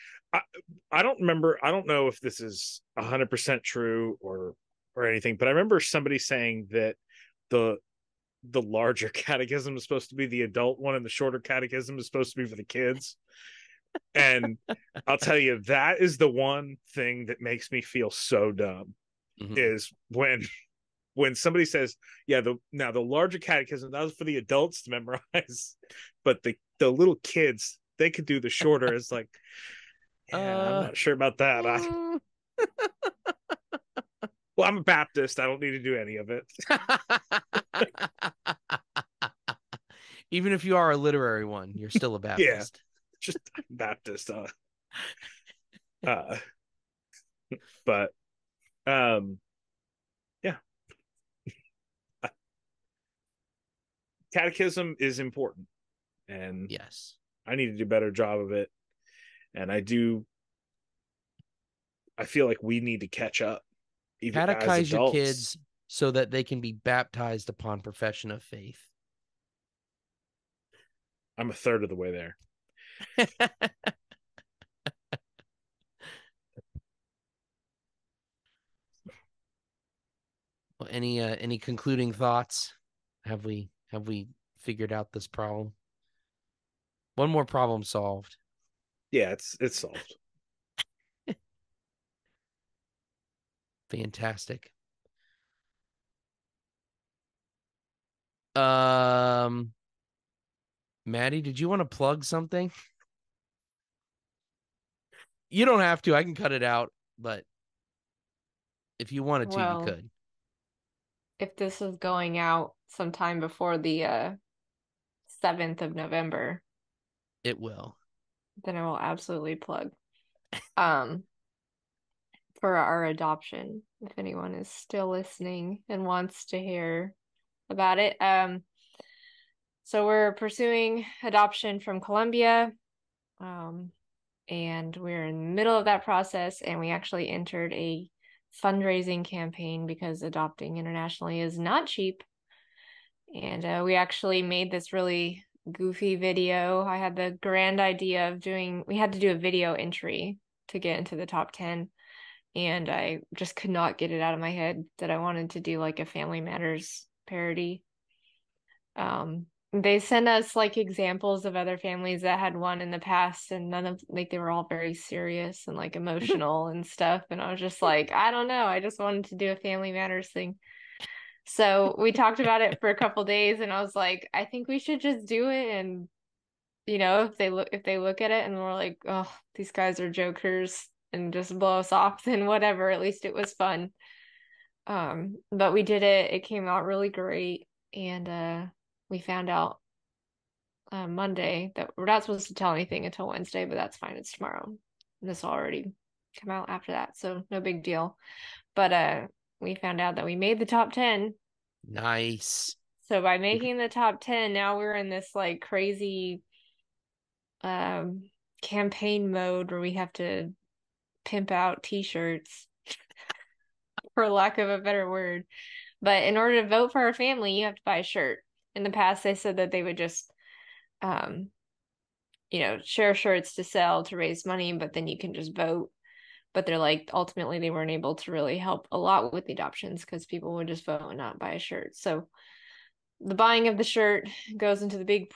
I don't remember. I don't know if this is 100% true or anything, but I remember somebody saying that the larger catechism is supposed to be the adult one, and the shorter catechism is supposed to be for the kids. And I'll tell you, that is the one thing that makes me feel so dumb, is when somebody says, yeah, the larger catechism, that was for the adults to memorize, but the little kids, they could do the shorter. It's like, I'm not sure about that. Well, I'm a Baptist. I don't need to do any of it. Even if you are a literary one, you're still a Baptist. Yeah, just Baptist. But yeah. Catechism is important, and yes, I need to do a better job of it, and I feel like we need to catch up. Catechize your kids so that they can be baptized upon profession of faith. I'm a third of the way there. Well, any concluding thoughts? Have we figured out this problem? One more problem solved. Yeah, it's solved. Fantastic. Maddie, did you want to plug something? You don't have to. I can cut it out, but if you wanted to, you could. If this is going out sometime before the 7th of November, it will. Then I will absolutely plug. For our adoption, if anyone is still listening and wants to hear about it. So we're pursuing adoption from Colombia. And we're in the middle of that process, and we actually entered a fundraising campaign because adopting internationally is not cheap. And we actually made this really goofy video. I had the grand idea of we had to do a video entry to get into the top 10. And I just could not get it out of my head that I wanted to do like a Family Matters parody. They sent us like examples of other families that had won in the past, and none of they were all very serious and like emotional and stuff. And I was just like, I don't know. I just wanted to do a Family Matters thing. So we talked about it for a couple days, and I was like, I think we should just do it. And if they look at it and we're like, oh, these guys are jokers, and just blow us off, then whatever. At least it was fun. But we did it. It came out really great, and we found out Monday that we're not supposed to tell anything until Wednesday, but that's fine. It's tomorrow. And this will already come out after that, so no big deal. But we found out that we made the top 10. Nice. So by making the top 10, now we're in this like crazy campaign mode where we have to pimp out t-shirts for lack of a better word. But in order to vote for our family, you have to buy a shirt. In the past, they said that they would just share shirts to sell to raise money, but then you can just vote. But they're like, ultimately, they weren't able to really help a lot with the adoptions because people would just vote and not buy a shirt. So the buying of the shirt goes into the big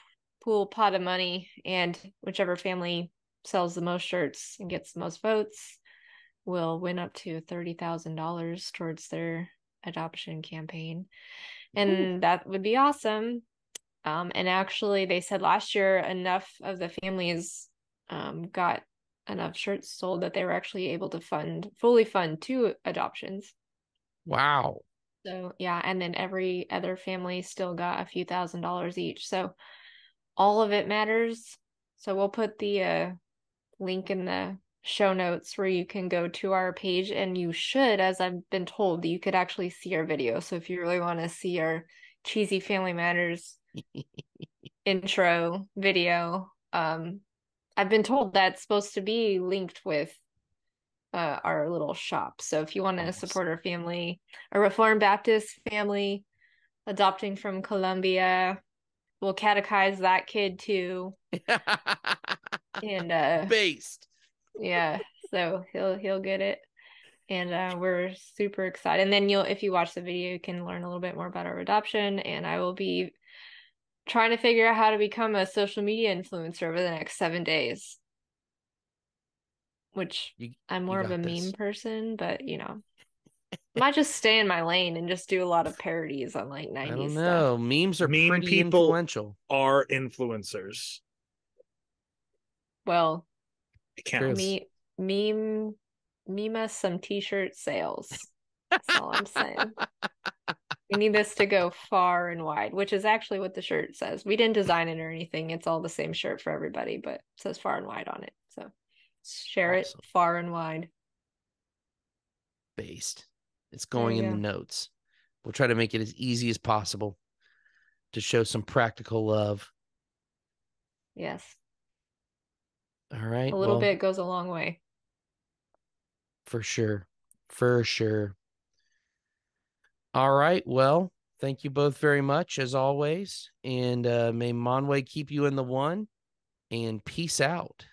pool pot of money, and whichever family sells the most shirts and gets the most votes will win up to $30,000 towards their adoption campaign. And that would be awesome. And actually, they said last year enough of the families got enough shirts sold that they were actually able to fully fund 2 adoptions. Wow. So yeah, and then every other family still got a few $1,000s each. So all of it matters. So we'll put the link in the show notes where you can go to our page, and you should, as I've been told, you could actually see our video. So if you really want to see our cheesy Family Matters intro video, I've been told that's supposed to be linked with our little shop. So if you want to support our family, a Reformed Baptist family adopting from Colombia, we'll catechize that kid too. And Based. yeah, so he'll get it. And we're super excited. And then if you watch the video, you can learn a little bit more about our adoption. And I will be trying to figure out how to become a social media influencer over the next 7 days. Which I'm more of a meme person, but I might just stay in my lane and just do a lot of parodies on like 90s I don't stuff. know. Memes are Meme pretty people influential. are influencers. Well, it counts. Meme us some t-shirt sales. That's all I'm saying. We need this to go far and wide, which is actually what the shirt says. We didn't design it or anything. It's all the same shirt for everybody, but it says far and wide on it. So share it far and wide. Based. It's going in the notes. We'll try to make it as easy as possible to show some practical love. Yes. All right. A little bit goes a long way. For sure. For sure. All right. Well, thank you both very much as always. And may Monway keep you in the one, and peace out.